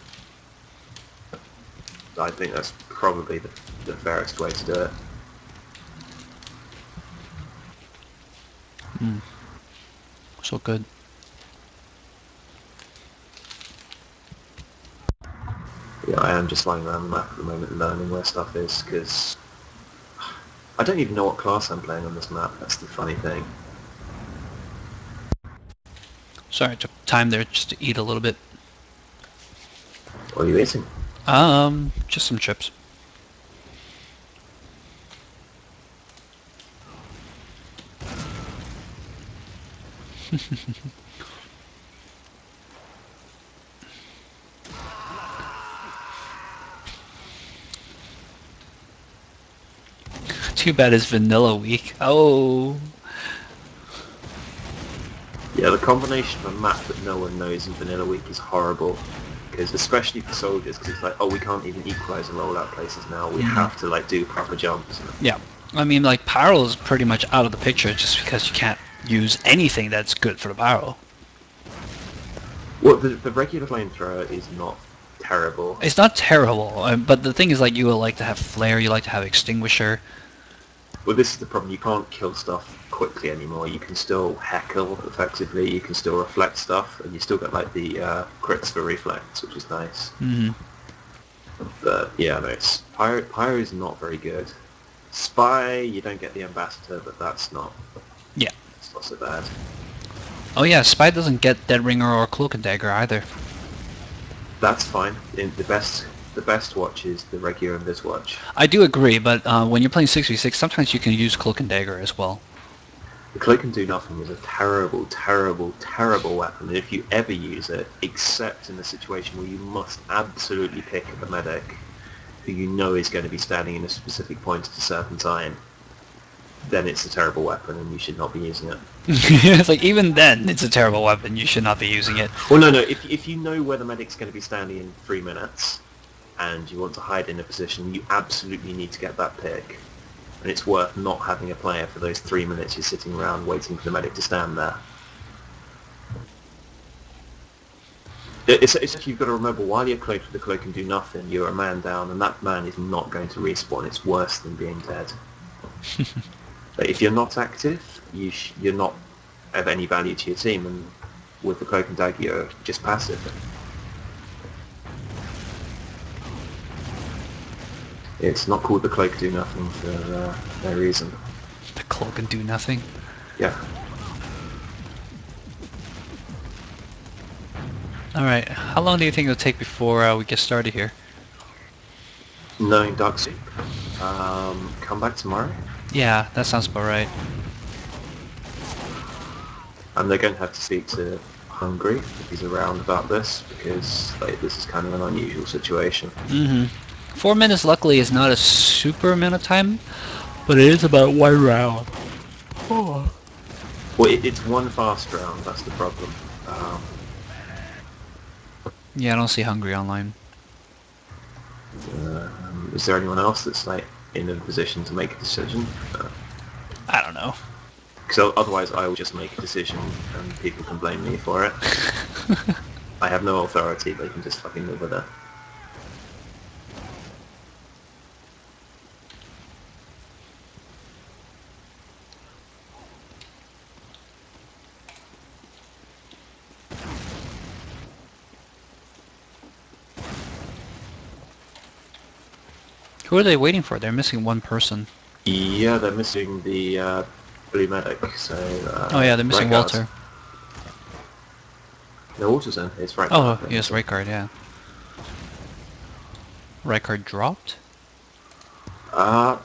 I think that's probably the fairest way to do it. So good. Yeah, I am just flying around the map at the moment learning where stuff is, because I don't even know what class I'm playing on this map. That's the funny thing. Sorry, I took time there just to eat a little bit. What are you eating? Just some chips. Too bad it's vanilla week. Oh. Yeah, the combination of a map that no one knows and Vanilla Week is horrible. Because especially for soldiers, because it's like, oh, we can't even equalize and roll out places now. We have to like do proper jumps. Yeah. I mean, like, Pyro is pretty much out of the picture just because you can't use anything that's good for the Pyro. Well, the regular flamethrower is not terrible. It's not terrible, but the thing is, like, you would like to have flare, you like to have extinguisher. Well, this is the problem. You can't kill stuff quickly anymore. You can still heckle effectively. You can still reflect stuff, and you still get like the crits for reflex, which is nice. But yeah, no, it's Pyro is not very good. Spy, you don't get the ambassador, but that's not. Yeah. It's not so bad. Oh yeah, Spy doesn't get Dead Ringer or Cloak and Dagger either. That's fine. The best watch is the regular Invis watch. I do agree, but when you're playing 6v6, sometimes you can use Cloak and Dagger as well. The Cloak and Do Nothing is a terrible, terrible, terrible weapon, and if you ever use it, except in the situation where you must absolutely pick a medic who you know is going to be standing in a specific point at a certain time, then it's a terrible weapon and you should not be using it. It's like, even then, it's a terrible weapon, you should not be using it. Well, no, if you know where the medic's going to be standing in 3 minutes, and you want to hide in a position, you absolutely need to get that pick. And it's worth not having a player for those 3 minutes you're sitting around waiting for the medic to stand there. It's like you've got to remember, while you're cloaked with the Cloak and Do Nothing, you're a man down, and that man is not going to respawn. It's worse than being dead. But if you're not active, you're not of any value to your team, and with the Cloak and Dagger, you're just passive. It's not called the Cloak Do Nothing for no reason. The Cloak and Do Nothing? Yeah. Alright, how long do you think it'll take before we get started here? Knowing Dark Soup, come back tomorrow. Yeah, that sounds about right. And they're going to have to speak to Hungry if he's around about this, because like, this is kind of an unusual situation. 4 minutes, luckily, is not a super amount of time, but it is about 1 round. Oh. Well, it's one fast round, that's the problem. Yeah, I don't see Hungry online. Is there anyone else that's like in a position to make a decision? I don't know. Because otherwise I will just make a decision and people can blame me for it. I have no authority, they can just fucking live with it. Who are they waiting for? They're missing one person. Yeah, they're missing the blue medic, so... oh yeah, they're missing Walter. No, Walter's in. It's right. Oh, yes, right guard, yeah. Right guard dropped?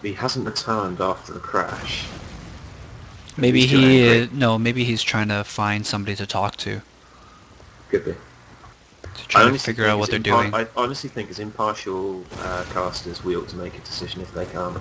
He hasn't returned after the crash. Maybe maybe he's trying to find somebody to talk to. Could be. To try to figure out what they're doing. I honestly think as impartial casters, we ought to make a decision if they can't.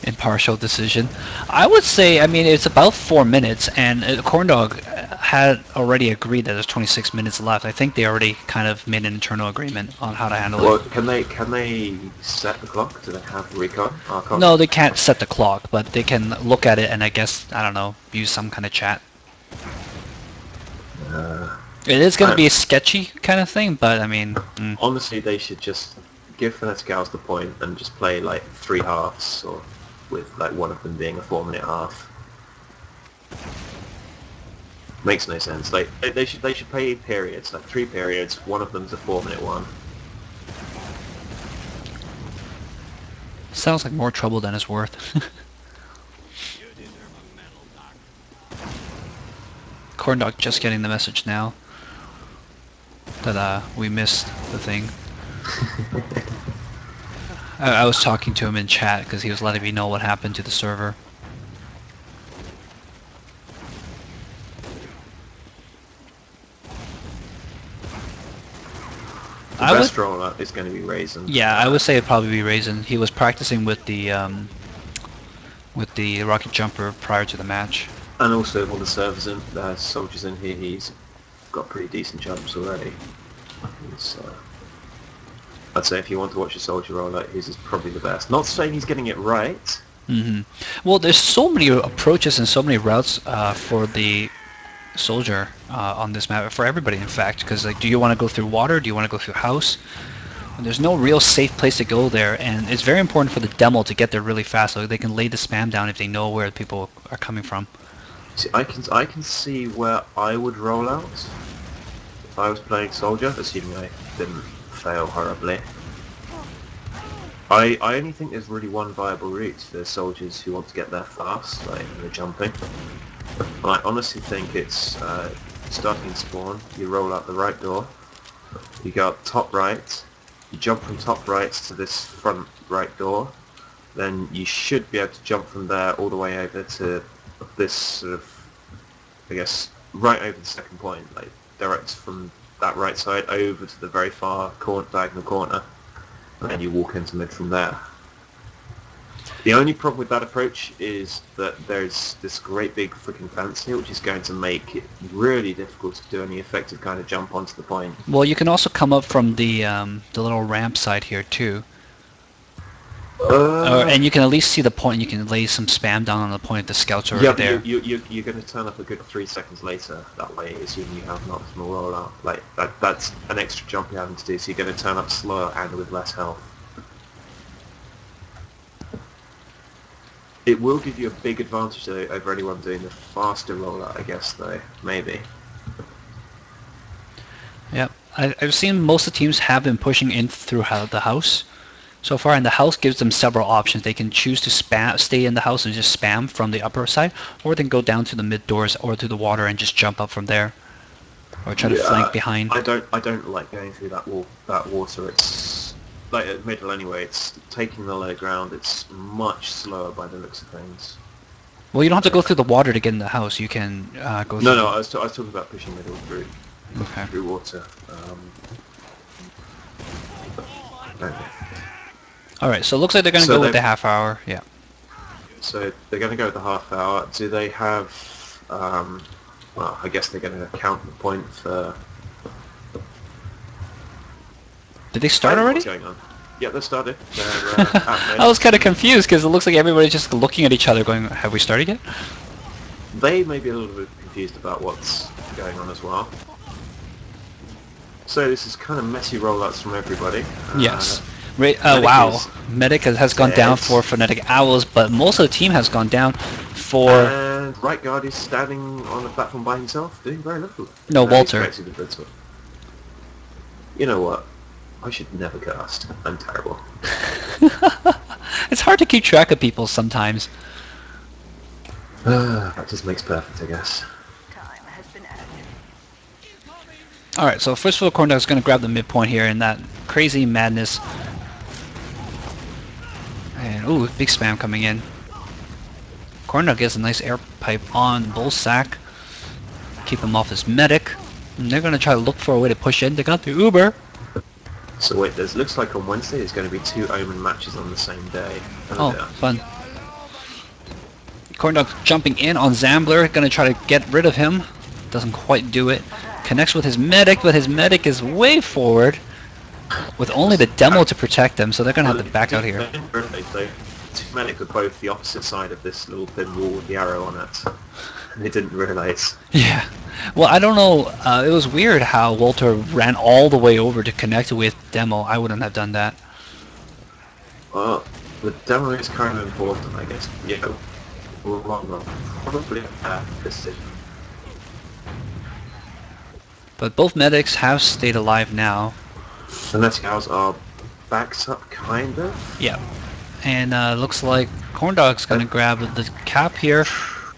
Impartial decision. I would say, I mean, it's about 4 minutes, and Corndog had already agreed that there's 26 minutes left. I think they already kind of made an internal agreement on how to handle well, it. Can they set the clock? Do they have recon? No, they can't set the clock, but they can look at it and I guess, I don't know, use some kind of chat. It is going to be a sketchy kind of thing, but I mean... Honestly, they should just give Phonetic Owls the point and just play like 3 halves, or with like one of them being a 4-minute half. Makes no sense. Like they should play periods, like 3 periods. One of them's a 4-minute one. Sounds like more trouble than it's worth. Corndog just getting the message now that we missed the thing. I was talking to him in chat because he was letting me know what happened to the server. The best rollout is going to be Raisin. Yeah, I would say it'd probably be Raisin. He was practicing with the rocket jumper prior to the match. And also all the servers in, soldiers in here, he's got pretty decent jumps already. So I'd say if you want to watch a soldier rollout, his is probably the best. Not saying he's getting it right. Well, there's so many approaches and so many routes for the soldier on this map, for everybody in fact, because like, do you want to go through water, do you want to go through house? And there's no real safe place to go there, and it's very important for the demo to get there really fast so they can lay the spam down if they know where people are coming from. See, I can see where I would roll out if I was playing soldier, assuming I didn't fail horribly. I only think there's really one viable route for soldiers who want to get there fast, like when they're jumping. I honestly think it's starting spawn, you roll out the right door, you go up top right, you jump from top right to this front right door, then you should be able to jump from there all the way over to this sort of, I guess, right over the second point, like direct from that right side over to the very far diagonal corner, and then you walk into mid from there. The only problem with that approach is that there's this great big freaking fence here, which is going to make it really difficult to do any effective kind of jump onto the point. Well, you can also come up from the little ramp side here too. And you can at least see the point. You can lay some spam down on the point. The scouts are already there. You're going to turn up a good 3 seconds later that way, assuming you have an optimal rollout. Like that's an extra jump you're having to do, so you're going to turn up slower and with less health. It will give you a big advantage though over anyone doing the faster rollout, I guess, though, maybe. Yep, I've seen most of the teams have been pushing in through the house so far, and the house gives them several options. They can choose to stay in the house and just spam from the upper side, or they can go down to the mid doors or to the water and just jump up from there, or try to flank behind. I don't like going through that water. It's like at middle anyway. It's taking the low ground. It's much slower by the looks of things. Well, you don't have to go through the water to get in the house. You can go. No. I was talking about pushing middle through. Okay. Through water. All right. So it looks like they're going to go with the half hour. Yeah. So they're going to go with the half hour. Do they have? Well, I guess they're going to count the point for. Did they start already? What's going on? Yeah, they started. I was kind of confused because it looks like everybody's just looking at each other going, have we started yet? They may be a little bit confused about what's going on as well. So this is kind of messy rollouts from everybody. Yes. Wow. Medic has gone down for Phonetic Owls, but most of the team has gone down for... And right guard is standing on the platform by himself, doing very little. No, Walter. You know what? I should never cast. I'm terrible. It's hard to keep track of people sometimes. That just makes perfect, I guess. Alright, so Fistful Corndogs is going to grab the midpoint here in that crazy madness. And, ooh, big spam coming in. Corndog gets a nice air pipe on Bullsack. Keep him off his medic. And they're going to try to look for a way to push in. They got the Uber. So wait, looks like on Wednesday there's going to be 2 Omen matches on the same day. Oh, yeah. Fun. Corndog jumping in on Zambler, going to try to get rid of him. Doesn't quite do it. Connects with his medic, but his medic is way forward with only the demo to protect them, so they're going to have to back out here. two medics were both the opposite side of this little thin wall with the arrow on it. And they didn't realise. Yeah. Well, I don't know. It was weird how Walter ran all the way over to connect with Demo. I wouldn't have done that. Well, the demo is kind of important, I guess. Yeah, well, probably a bad decision. But both medics have stayed alive now. The Netgals are backed up, kind of. Yeah. And looks like Corndogs gonna grab the cap here.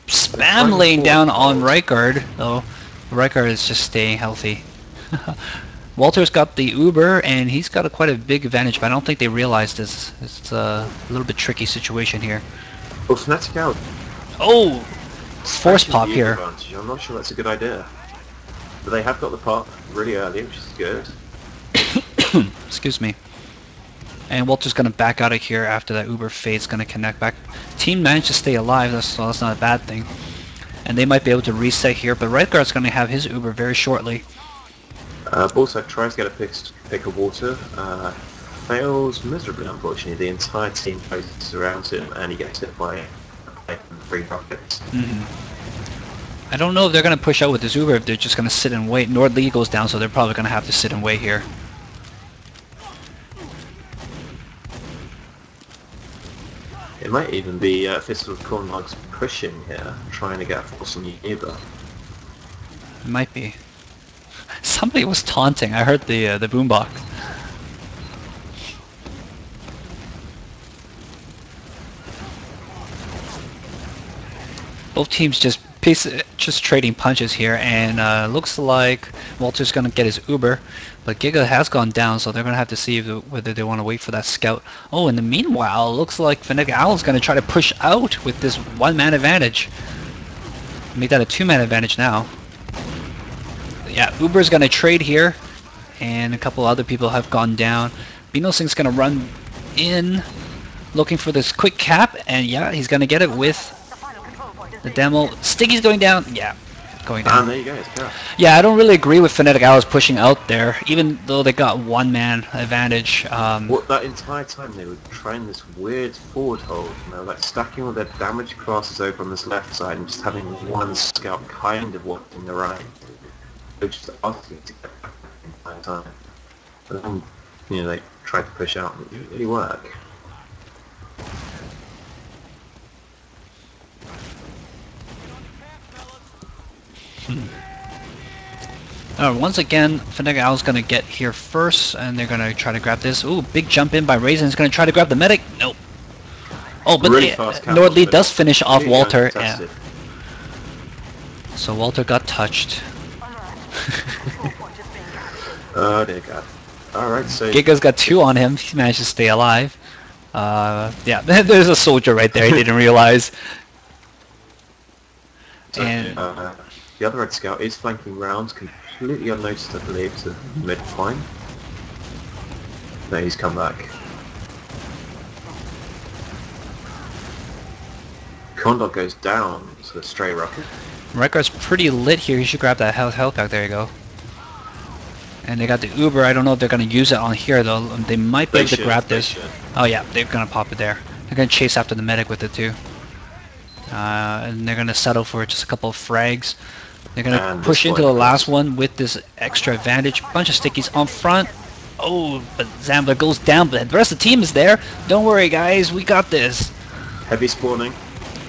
Spam laying down on right guard, though. Right guard is just staying healthy. Walter's got the Uber, and he's got quite a big advantage, but I don't think they realize this. It's a little bit tricky situation here. Oh, Fhonetic out. Oh! Force pop here. Advantage. I'm not sure that's a good idea. But they have got the pop really early, which is good. Excuse me. And Walter's going to back out of here after that Uber fade's going to connect back. Team managed to stay alive, so that's not a bad thing. And they might be able to reset here, but right guard's going to have his Uber very shortly. Bullseye tries to get a pick of water, fails miserably, unfortunately. The entire team closes around him and he gets hit by 3 rockets. I don't know if they're going to push out with this Uber, if they're just going to sit and wait. Nordlee goes down, so they're probably going to have to sit and wait here. It might even be Fistful Corndogs pushing here, trying to get a force on the Uber. It might be. Somebody was taunting. I heard the boombox. Both teams just trading punches here, and looks like Walter's gonna get his Uber, but Giga has gone down, so they're gonna have to see whether they want to wait for that scout. Oh, in the meanwhile, looks like Phonetic Owl's gonna try to push out with this one-man advantage. Make that a two-man advantage now. Yeah, Uber's gonna trade here, and a couple other people have gone down. Bino Singh's gonna run in, looking for this quick cap, and yeah, he's gonna get it with the demo. Stiggy's going down. Yeah, going down. And there you go. It's good. Yeah, I don't really agree with Phonetic Owls pushing out there, even though they got one-man advantage. Well, that entire time they were trying this weird forward hold, you know, like stacking all their damage classes over on this left side and just having one scout kind of watching the right. They just asking to get back the entire time. But then, you know, they tried to push out and it didn't really work. Once again, Phonetic Owl's going to get here first, and they're going to try to grab this. Ooh, big jump in by Raisin's going to try to grab the medic. Nope. Oh, but Really Nordlee does finish off really Walter. Yeah. So Walter got touched. Oh dear God. Alright, so... Giga's got 2 on him. He managed to stay alive. Yeah, there's a soldier right there. He didn't realize. And the other Red Scout is flanking round, completely unnoticed, I believe, to mid-flank. No, he's come back. Corndog goes down to a stray rocket. Rekard's pretty lit here. He should grab that health pack. There you go. And they got the Uber. I don't know if they're going to use it on here, though. They might be able to grab this. Oh, yeah. They're going to pop it there. They're going to chase after the medic with it, too. And they're going to settle for just a couple of frags. They're going to push into the last one with this extra advantage. Bunch of stickies on front. Oh, but Zambler goes down, but the rest of the team is there. Don't worry, guys. We got this. Heavy spawning.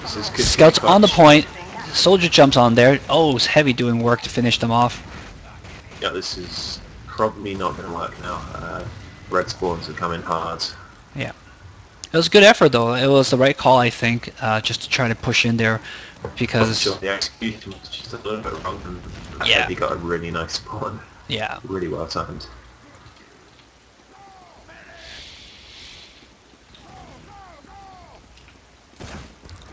This is good. Scouts on the point. Soldier jumps on there. Oh, it's Heavy doing work to finish them off. Yeah, this is probably not going to work now. Red spawns are coming hard. Yeah. It was a good effort, though. It was the right call, I think, just to try to push in there, because... Sure, the execution was just a little bit wrong, and yeah. He got a really nice spawn. Yeah. Really well timed.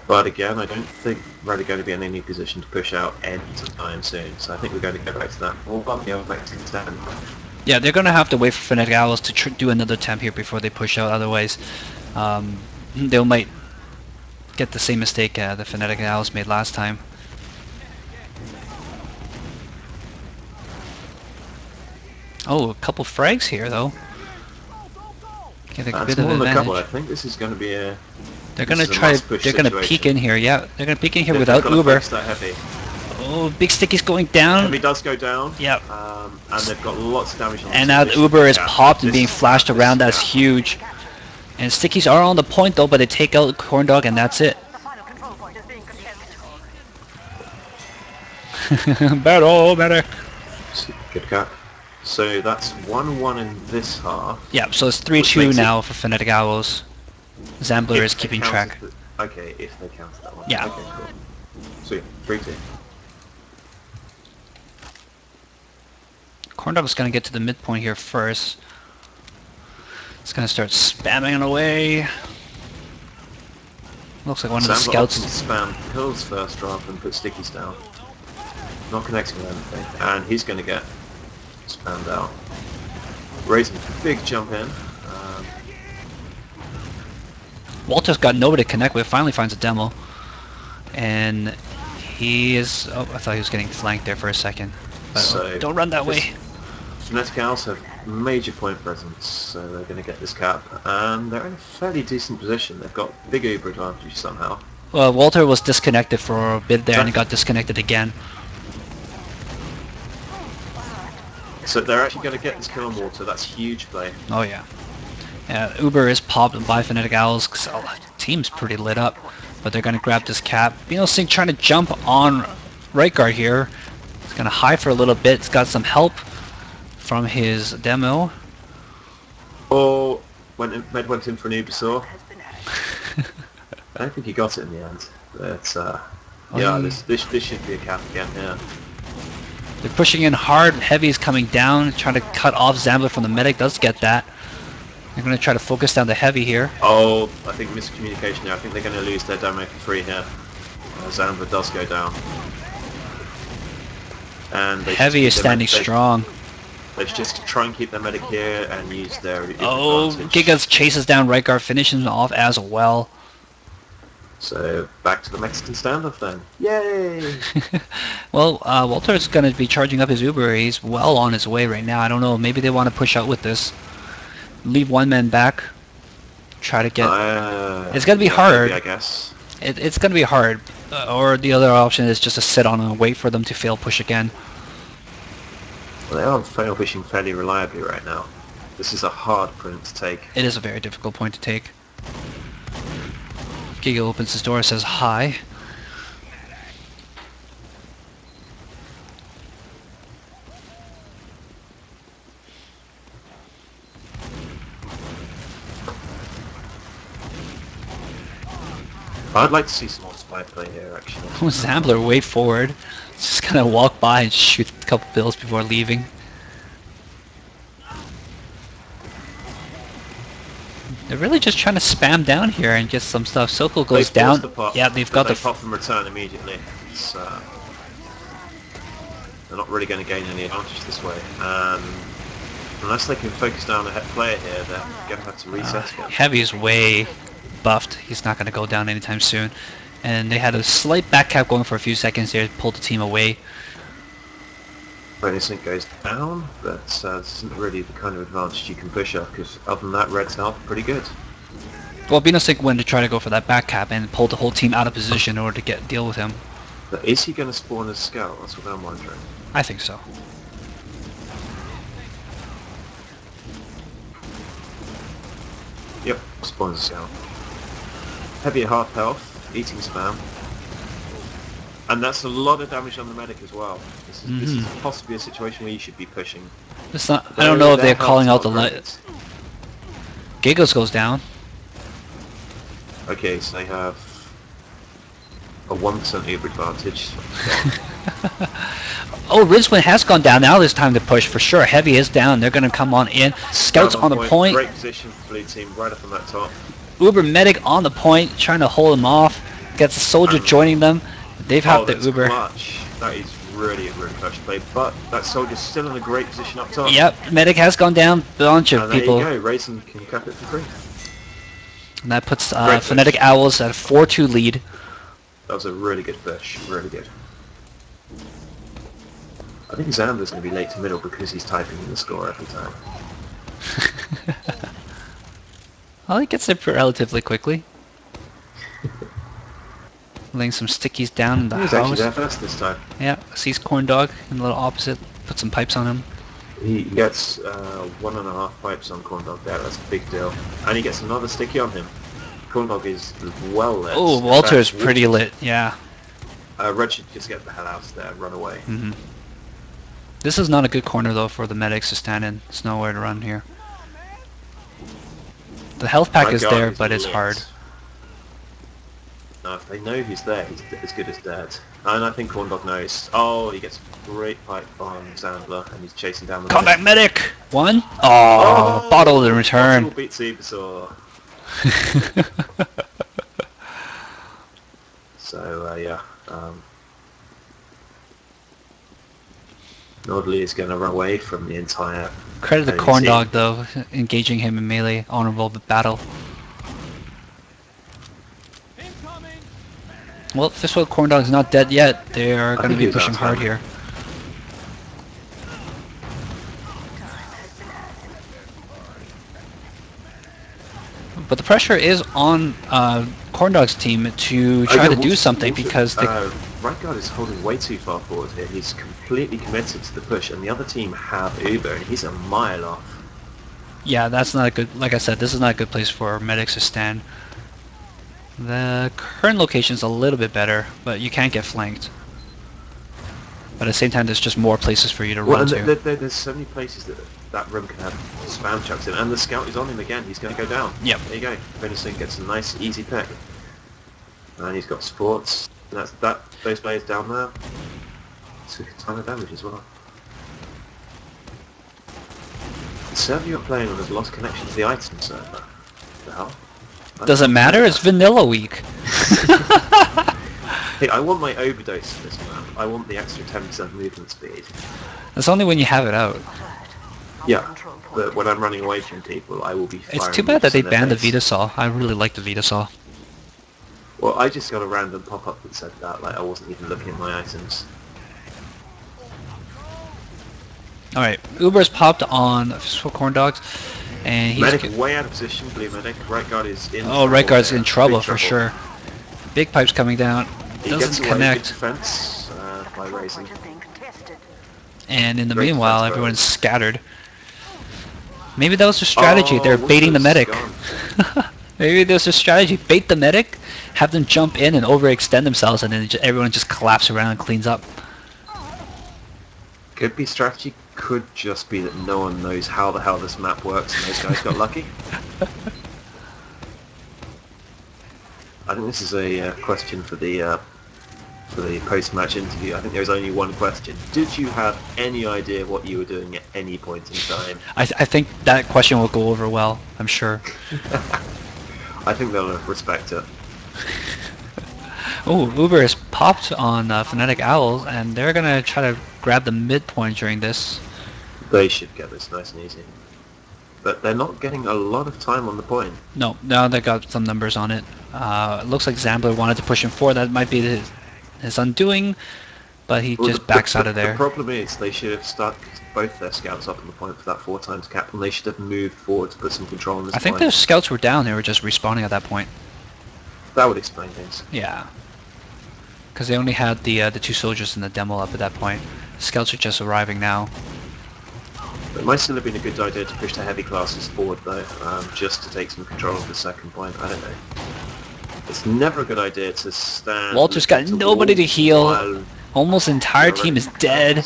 But again, I don't think we're going to be in any position to push out anytime soon, so I think we're going to go back to that. We'll bump the other back to 10. Yeah, they're going to have to wait for Phonetic Owls to do another temp here before they push out, otherwise they might get the same mistake the Phonetic Owls made last time. Oh, a couple frags here, though. Get a bit of more than advantage. a couple. I think this is going to be a They're gonna This is a try. must-push They're gonna situation. peek in here. Yeah, they're gonna peek in here They've without got to Uber. focus that heavy. Oh, Big Sticky's going down. Heavy does go down. Yep. And they've got lots of damage on the And now the position. Uber is Yeah, popped and this being is- flashed this around. is- That's yeah. huge. And Stickies are on the point though, but they take out Corndog and that's it. Battle medic. Good cap. So that's 1-1 in this half. Yeah, so it's Which 3-2 makes it- now for Phonetic Owls. Zambler If is they keeping count track. Okay, if they count that one. Yeah. Okay, cool. Sweet. 3-2. Corndog's gonna get to the midpoint here first. It's gonna start spamming it away. Looks like one of the Zambler scouts. opted to spam pills first rather than put stickies down. Not connecting with anything. And he's going to get spammed out. Raising a big jump in. Walter's got nobody to connect with. Finally finds a demo, and he is. Oh, I thought he was getting flanked there for a second. But So don't run that way. Phonetic Owls have major point presence, so they're going to get this cap. And they're in a fairly decent position. They've got big Uber advantage somehow. Well, Walter was disconnected for a bit there, and he got disconnected again. So they're actually going to get this kill on Water. That's huge play. Oh yeah. Yeah, Uber is popped by Phonetic Owls. So the team's pretty lit up, but they're going to grab this cap. Singh trying to jump on right guard here. He's going to hide for a little bit. He's got some help from his demo. Oh, Med went in for an Uber saw. I don't think he got it in the end. But yeah, this should be a cap again here. They're pushing in hard. Heavy's coming down, trying to cut off Zambler from the medic. Does get that. They're going to try to focus down the Heavy here. Oh, I think miscommunication there. I think they're going to lose their demo for free here. Zambler does go down. And they Heavy is standing strong. They should just try and keep their medic here and use their Oh, advantage. Gigas chases down right guard, finishes him off as well. So back to the Mexican standoff then. Yay! Well, Walter's going to be charging up his Uber. He's well on his way right now. I don't know. Maybe they want to push out with this. Leave one man back. Try to get... it's going to be hard. Maybe, I guess. It's going to be hard. Or the other option is just to sit on and wait for them to fail push again. Well, they are fail pushing fairly reliably right now. This is a hard print to take. It is a very difficult point to take. Giga opens his door, says hi. I'd like to see some more spy play here, actually. Zambler way forward. Just gonna walk by and shoot a couple bills before leaving. They're really just trying to spam down here and get some stuff. Sokol goes down. Yeah, they've got the pop and return immediately. It's, they're not really going to gain any advantage this way. Unless they can focus down a player here, they're going to have to reset again. Heavy is way buffed. He's not going to go down anytime soon. And they had a slight back cap going for a few seconds here, pulled the team away. Phonetic goes down, but this isn't really the kind of advantage you can push up, because other than that, Red's health pretty good. Well, Binosync went to try to go for that back cap and pulled the whole team out of position in order to deal with him. But is he going to spawn as scout? That's what I'm wondering. I think so. Yep, spawn as scout. Heavy at half health, eating spam. And that's a lot of damage on the medic as well. This is possibly a situation where you should be pushing. It's not. I don't know if they're calling out the light. Gigas goes down. Okay, so they have a 1% Uber advantage. Oh, Rincewind has gone down. Now there's time to push for sure. Heavy is down. They're going to come on in. Scouts on the point. Great position for blue team right up on that top. Uber medic on the point, trying to hold him off. Gets a soldier joining them. They've had the Uber. Clutch. That is really clutch play. But that soldier's still in a great position up top. Yep, medic has gone down. Bunch of people. There you go. Raisin can cap it for free. And that puts Phonetic Owls at a 4-2 lead. That was a really good push. Really good. I think Zambler's going to be late to middle because he's typing in the score every time. Well, he gets it relatively quickly. laying some stickies down in the He was actually house. there first this time. Yeah, sees Corndog in the little opposite. Put some pipes on him. He gets 1.5 pipes on Corndog there. That's a big deal. And he gets another sticky on him. Corndog is well lit. Oh, Walter is pretty lit. Yeah. Red should just get the hell out of there, run away. This is not a good corner though for the medics to stand in. There's nowhere to run here. The health pack is there, but it's hard. No, if they know he's there, he's as good as dead. And I think Corndog knows. Oh, he gets a great pipe on Zandler, and he's chasing down the Combat medic! One? Oh, bottle in return. Bottle beats Ivysaur. So, yeah. Nordley is going to run away from the entire... Credit to Corndog though, engaging him in melee, honorable battle. Well, Fistful Corndog's not dead yet. They are going to be pushing hard here. But the pressure is on Corndog's team to try to do something because the... Right guard is holding way too far forward here. He's completely committed to the push, and the other team have Uber, and he's a mile off. Yeah, that's not a good... Like I said, this is not a good place for medics to stand. The current location is a little bit better, but you can't get flanked. But at the same time, there's just more places for you to run to. There's so many places that room can have spam chucks in, and the scout is on him again. He's going to go down. Yep. There you go. Venison gets a nice, easy pick. And he's got sports. And that's those players down there. Took a ton of damage as well. The server you're playing on has lost connection to the item server. What the hell? Doesn't matter, it's vanilla week. Hey, I want my overdose for this map. I want the extra 10% movement speed. That's only when you have it out. Yeah, but when I'm running away from people, I will be firing. It's too bad that they banned the Vitasaw. I really like the Vitasaw. Well, I just got a random pop-up that said that, like I wasn't even looking at my items. Alright, Uber's popped on Fistful Corndogs, and he's... Medic way out of position, blue medic. Right guard is in trouble. Oh, right guard's in trouble for sure. Big pipe's coming down. Doesn't connect. Defense, by raising. And in the meanwhile, everyone's scattered. Maybe that was their strategy. They're baiting the medic. Maybe there's a strategy. Bait the medic, have them jump in and overextend themselves, and then everyone just collapses around and cleans up. Could be strategy. Could just be that no one knows how the hell this map works, and those guys got lucky. I think this is a question for the post-match interview. I think there's only one question. Did you have any idea what you were doing at any point in time? I think that question will go over well, I'm sure. I think they'll respect it. Oh, Uber is popped on Phonetic Owls, and they're going to try to grab the midpoint during this. They should get this nice and easy. But they're not getting a lot of time on the point. No, now they got some numbers on it. It looks like Zambler wanted to push him forward. That might be his undoing, but he just backs out of there. The problem is they should have stuck both their scouts up on the point for that 4 times cap, and they should have moved forward to put some control on this point. I think their scouts were down. They were just respawning at that point. That would explain things. Yeah. Because they only had the 2 soldiers in the demo up at that point. Scouts are just arriving now. It might still have been a good idea to push the heavy classes forward though, just to take some control of the second point. I don't know. It's never a good idea to stand... Walter's got nobody to heal. Almost the entire team is dead.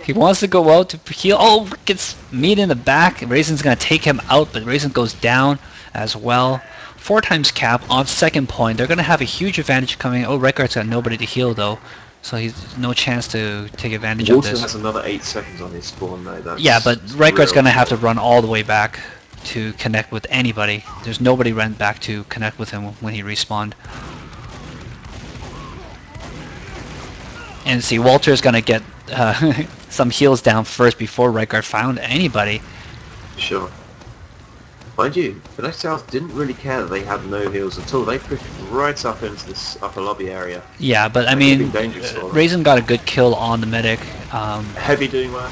He wants to go out to heal. Oh, gets meat in the back. Raisin's going to take him out, but Raisin goes down as well. 4 times cap on second point. They're going to have a huge advantage coming. Oh, Redguard's got nobody to heal though, so he's no chance to take advantage of this. Walter has another 8 seconds on his spawn though. That's yeah, but Redguard's going to have to run all the way back to connect with anybody. There's nobody ran back to connect with him when he respawned. And see, Walter's going to get some heals down first before Redguard found anybody. Sure. Mind you, the next house didn't really care that they had no heals at all. They pushed right up into this upper lobby area. Yeah, but I mean, Raisin got a good kill on the medic. Heavy doing work.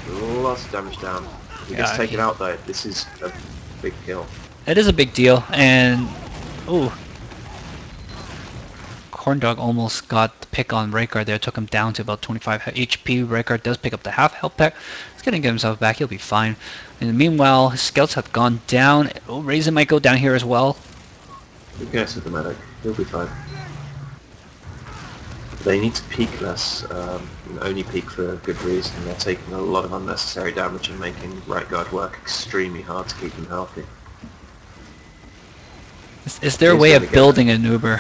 Lots of damage down. He gets taken out though. This is a big kill. It is a big deal, and ooh, Corndog almost got the pick on Rayguard there, took him down to about 25 HP. Rayguard does pick up the half health pack. He's gonna get himself back, he'll be fine. And meanwhile, his scouts have gone down. Oh, Raisin might go down here as well. Who cares with the medic? He'll be fine. They need to peek less, only peek for a good reason. They're taking a lot of unnecessary damage and making Rayguard work extremely hard to keep them healthy. Is there a way of building an Uber?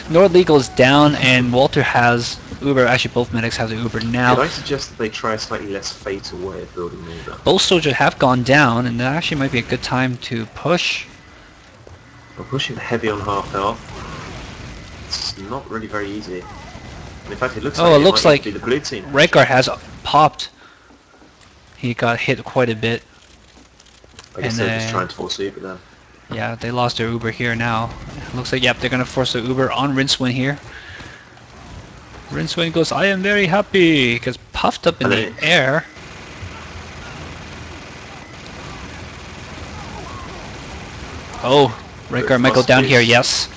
Nordlegal is down and Walter has Uber. Actually, both medics have the Uber now. Could I suggest that they try a slightly less fatal way of building the Uber? Both soldiers have gone down, and that actually might be a good time to push. We're pushing heavy on half health. It's not really very easy. And in fact, it looks like the blue team. Rayguard has popped. He got hit quite a bit. I guess they're just trying to force Uber then. Yeah, they lost their Uber here now. Looks like, yep, they're gonna force the Uber on Rincewind here. Rincewind goes, I am very happy, gets puffed up in the air. Oh, Rayguard might go down here, yes.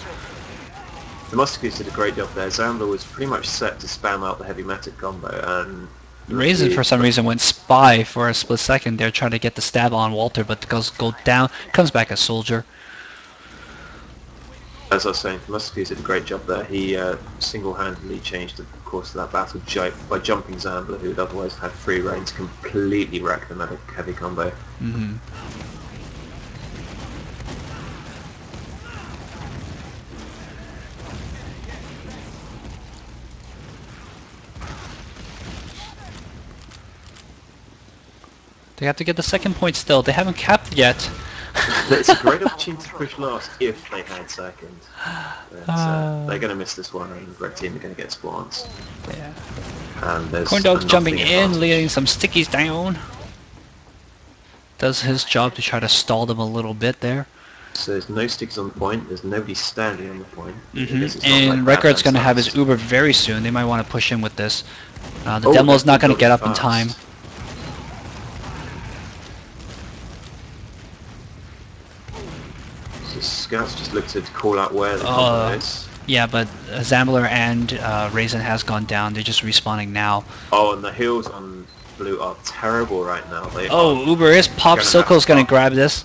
The Musketeers did a great job there. Zambler was pretty much set to spam out the heavy medic combo, and Raisin for some reason went spy for a split second there, trying to get the stab on Walter, but goes down, comes back a soldier. As I was saying, Musketeers did a great job there. He single-handedly changed the course of that battle by jumping Zambler, who would otherwise had free reign to completely wreck the medic heavy combo. Mm-hmm. They have to get the second point still. They haven't capped yet. It's a great opportunity to push last if they had second. But, they're going to miss this one, and the red team are going to get spawns. Yeah. And there's Corndogs jumping in, leading some stickies down. Does his job to try to stall them a little bit there. So there's no sticks on the point. There's nobody standing on the point. And Rayguard's going to have his Uber very soon. They might want to push in with this. The demo is not going to get up in time. Scouts just look to call out where the combo is. Yeah, but Zambler and Raisin has gone down. They're just respawning now. Oh, and the heals on blue are terrible right now. Uber is popped. Soko's going to grab this.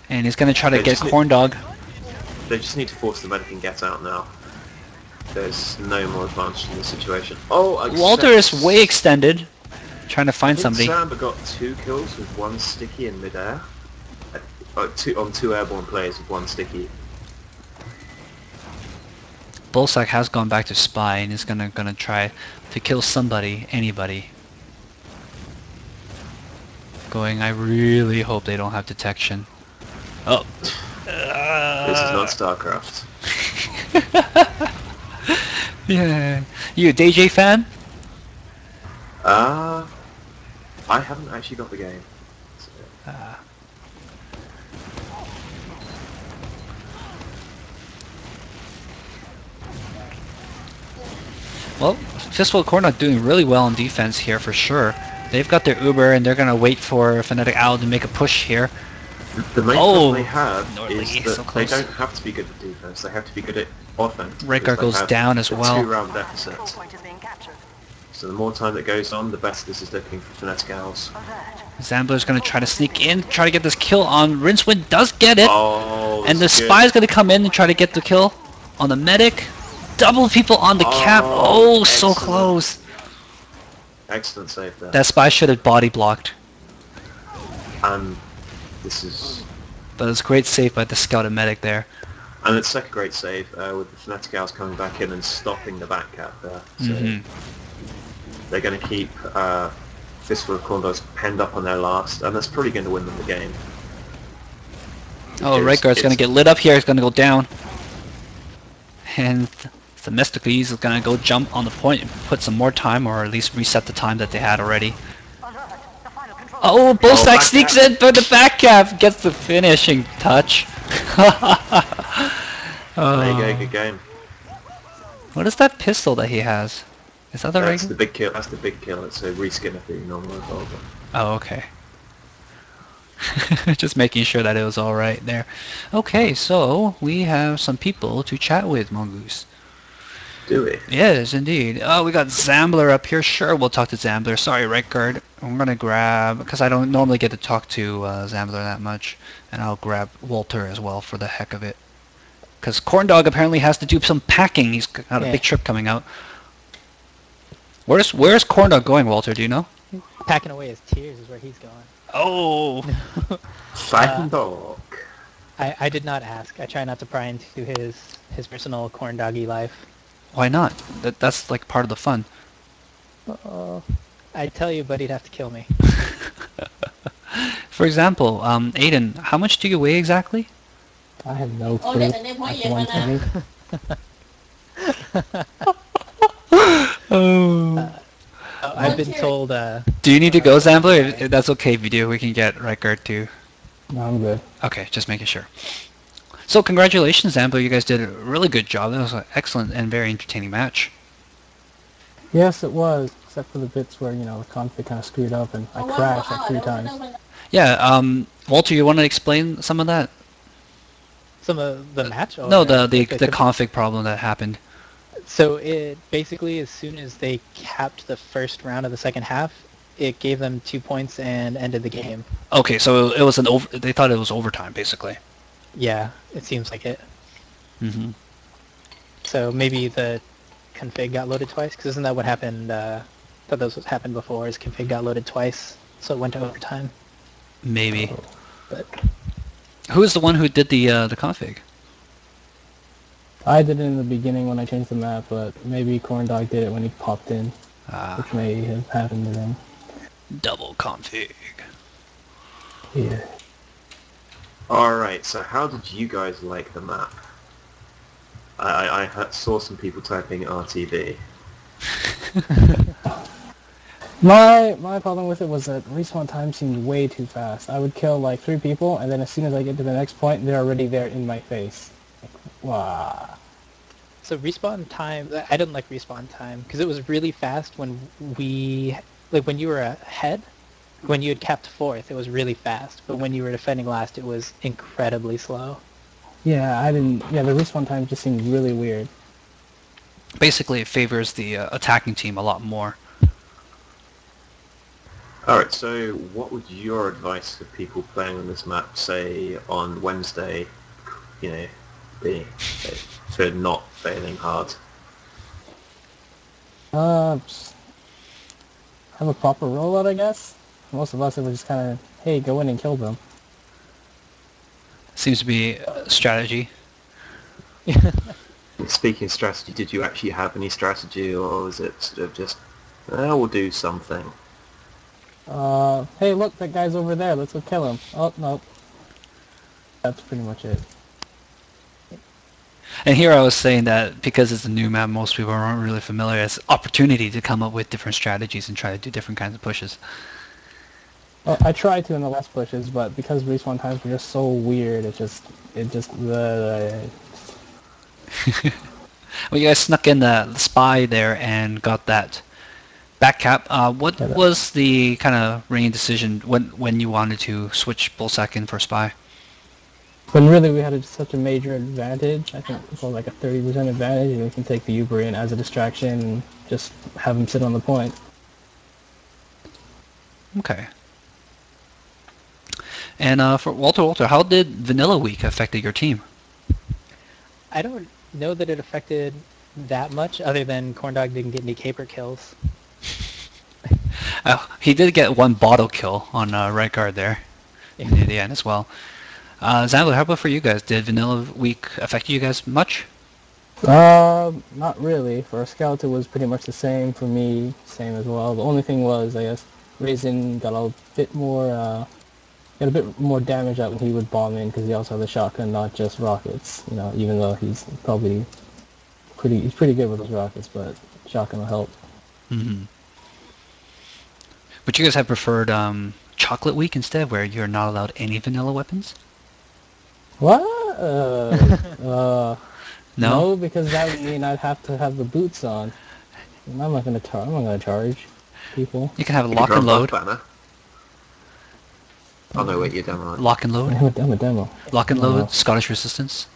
And he's going to try to get Corndog. They just need to force the medic and get out now. There's no more advantage in this situation. Oh, Walter is way extended. Trying to find somebody. Zambler got 2 kills with 1 sticky in midair. On 2 airborne players with 1 sticky. Bullsack has gone back to spy and is gonna try to kill somebody, anybody. Going, I really hope they don't have detection. Oh. This is not StarCraft. Yeah. You a DJ fan? I haven't actually got the game. So. Well, Fistful and Corndogs doing really well in defense here for sure. They've got their Uber and they're going to wait for Phonetic Owl to make a push here. The main problem they have Nordly, is that they don't have to be good at defense, they have to be good at offense. Rayguard goes down as well. 2-round deficit. So the more time that goes on, the better this is looking for Phonetic Owls. Zambler's going to try to sneak in, try to get this kill on Rincewind, does get it! Oh, and the spy's going to come in and try to get the kill on the medic. Double people on the cap. Oh, so close. Excellent save there. That spy should have body blocked. And this is... But it's a great save by the scout and medic there. And it's like a great save with the Phonetic Owls coming back in and stopping the back cap there. So they're going to keep Fistful and Corndogs penned up on their last, and that's probably going to win them the game. Oh, Rayguard's going to get lit up here. He's going to go down. And Themistocles is going to go jump on the point and put some more time, or at least reset the time that they had already. Oh, Bullsack sneaks in for the back cap, gets the finishing touch. There you go, good game. What is that pistol that he has? Is that the That's regular? the big kill. That's the big kill. It's a reskin of the normal revolver. Oh, okay. Just making sure that it was all right there. Okay, so we have some people to chat with, Mongoose. Do we? Yes, indeed. Oh, we got Zambler up here. Sure, we'll talk to Zambler. Sorry, right guard. I'm gonna grab, because I don't normally get to talk to Zambler that much, and I'll grab Walter as well for the heck of it. Because Corndog apparently has to do some packing. He's got a big trip coming out. Where's Corndog going, Walter? Do you know? Packing away his tears is where he's going. Oh! Fine dog. I did not ask. I try not to pry into his personal corndoggy life. Why not? That's like part of the fun. I'd tell you, but he'd have to kill me. For example, Aiden, how much do you weigh exactly? I have no clue. Like 120. I've been told... do you need to go, Zambler? If that's okay if you do. We can get Rikard too. No, I'm good. Okay, just making sure. So congratulations, Zambler. You guys did a really good job. That was an excellent and very entertaining match. Yes, it was, except for the bits where, you know, the config kind of screwed up and I crashed like 3 times. Yeah, Walter, you want to explain some of that? Some of the match? No, the config problem that happened. So it basically, as soon as they capped the first round of the second half, it gave them 2 points and ended the game. Okay, so it was they thought it was overtime, basically. Yeah, it seems like it. Mm-hmm. So maybe the config got loaded twice, because isn't that what happened? I thought that was what happened before, is config got loaded twice, so it went to overtime. Maybe. But who is the one who did the config? I did it in the beginning when I changed the map, but maybe Corndog did it when he popped in, which may have happened to him. Double config. Yeah. Alright, so how did you guys like the map? I saw some people typing RTB. My problem with it was that respawn time seemed way too fast. I would kill like 3 people, and then as soon as I get to the next point, they're already there in my face. Wow. So respawn time, I didn't like respawn time, because it was really fast when when you were ahead, when you had capped 4th, it was really fast, but when you were defending last, it was incredibly slow. Yeah, the respawn time just seemed really weird. Basically, it favors the attacking team a lot more. Alright, so what would your advice for people playing on this map say on Wednesday, you know, be for not failing hard? Just have a proper rollout, I guess. Most of us, it was just kind of, hey, go in and kill them. Seems to be a strategy. Speaking of strategy, did you actually have any strategy, or was it sort of just, we'll do something? Hey, look, that guy's over there. Let's go kill him. Oh, no. That's pretty much it. And here I was saying that because it's a new map, most people aren't really familiar. It's an opportunity to come up with different strategies and try to do different kinds of pushes. Well, I tried to in the last pushes, but because respawn times were just so weird, Well, you guys snuck in the spy there and got that back cap. What was the kind of ringing decision when you wanted to switch Bullsack in for spy? When really we had such a major advantage. I think it was like a 30% advantage, and we can take the Uber in as a distraction and just have him sit on the point. Okay. And for Walter, how did Vanilla Week affect your team? I don't know that it affected that much, other than Corndog didn't get any caper kills. He did get 1 bottle kill on right guard there near the end as well. Zambler, how about for you guys? Did Vanilla Week affect you guys much? Not really. For a scout, it was pretty much the same. For me, same as well. The only thing was, I guess, Raisin got a bit more damage out when he would bomb in, because he also had the shotgun, not just rockets. You know, even though he's probably pretty good with those rockets, but shotgun will help. Mm-hmm. But you guys have preferred Chocolate Week instead, where you're not allowed any vanilla weapons? What? No? No, because that would mean I'd have to have the boots on. And I'm not gonna charge people. You can have a lock and load. Oh no, wait, you're damn right. Lock and load. I'm a demo. Lock and Oh, load. no. Scottish resistance.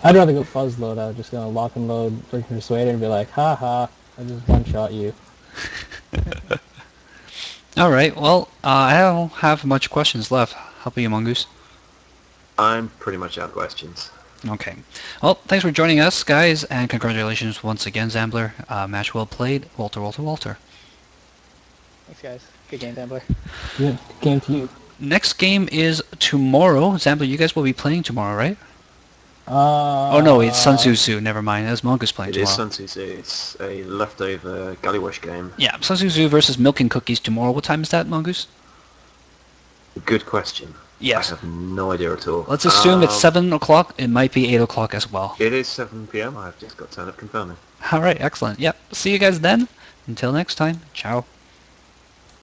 I'd rather go fuzz load. I was just gonna lock and load freaking Persuader and be like, haha, I just one-shot you. Alright, well, I don't have much questions left. How about you, Mongoose? I'm pretty much out of questions. Okay. Well, thanks for joining us, guys, and congratulations once again, Zambler. Match well played. Walter, Walter, Walter. Thanks, guys. Good game, Gambler. Yeah, game to you. Next game is tomorrow. Zambler, you guys will be playing tomorrow, right? Oh no, it's Sun Tzu Tzu. Never mind. That's Mongoose playing It is tomorrow. Sun Tzu. It's a leftover Gallywwish game. Yeah, Sun Tzu Tzu versus Milk and Cookies tomorrow. What time is that, Mongoose? Good question. Yes. I have no idea at all. Let's assume it's 7 o'clock. It might be 8 o'clock as well. It is 7 PM. I've just got to turn up confirming. Alright, excellent. Yep. See you guys then. Until next time. Ciao.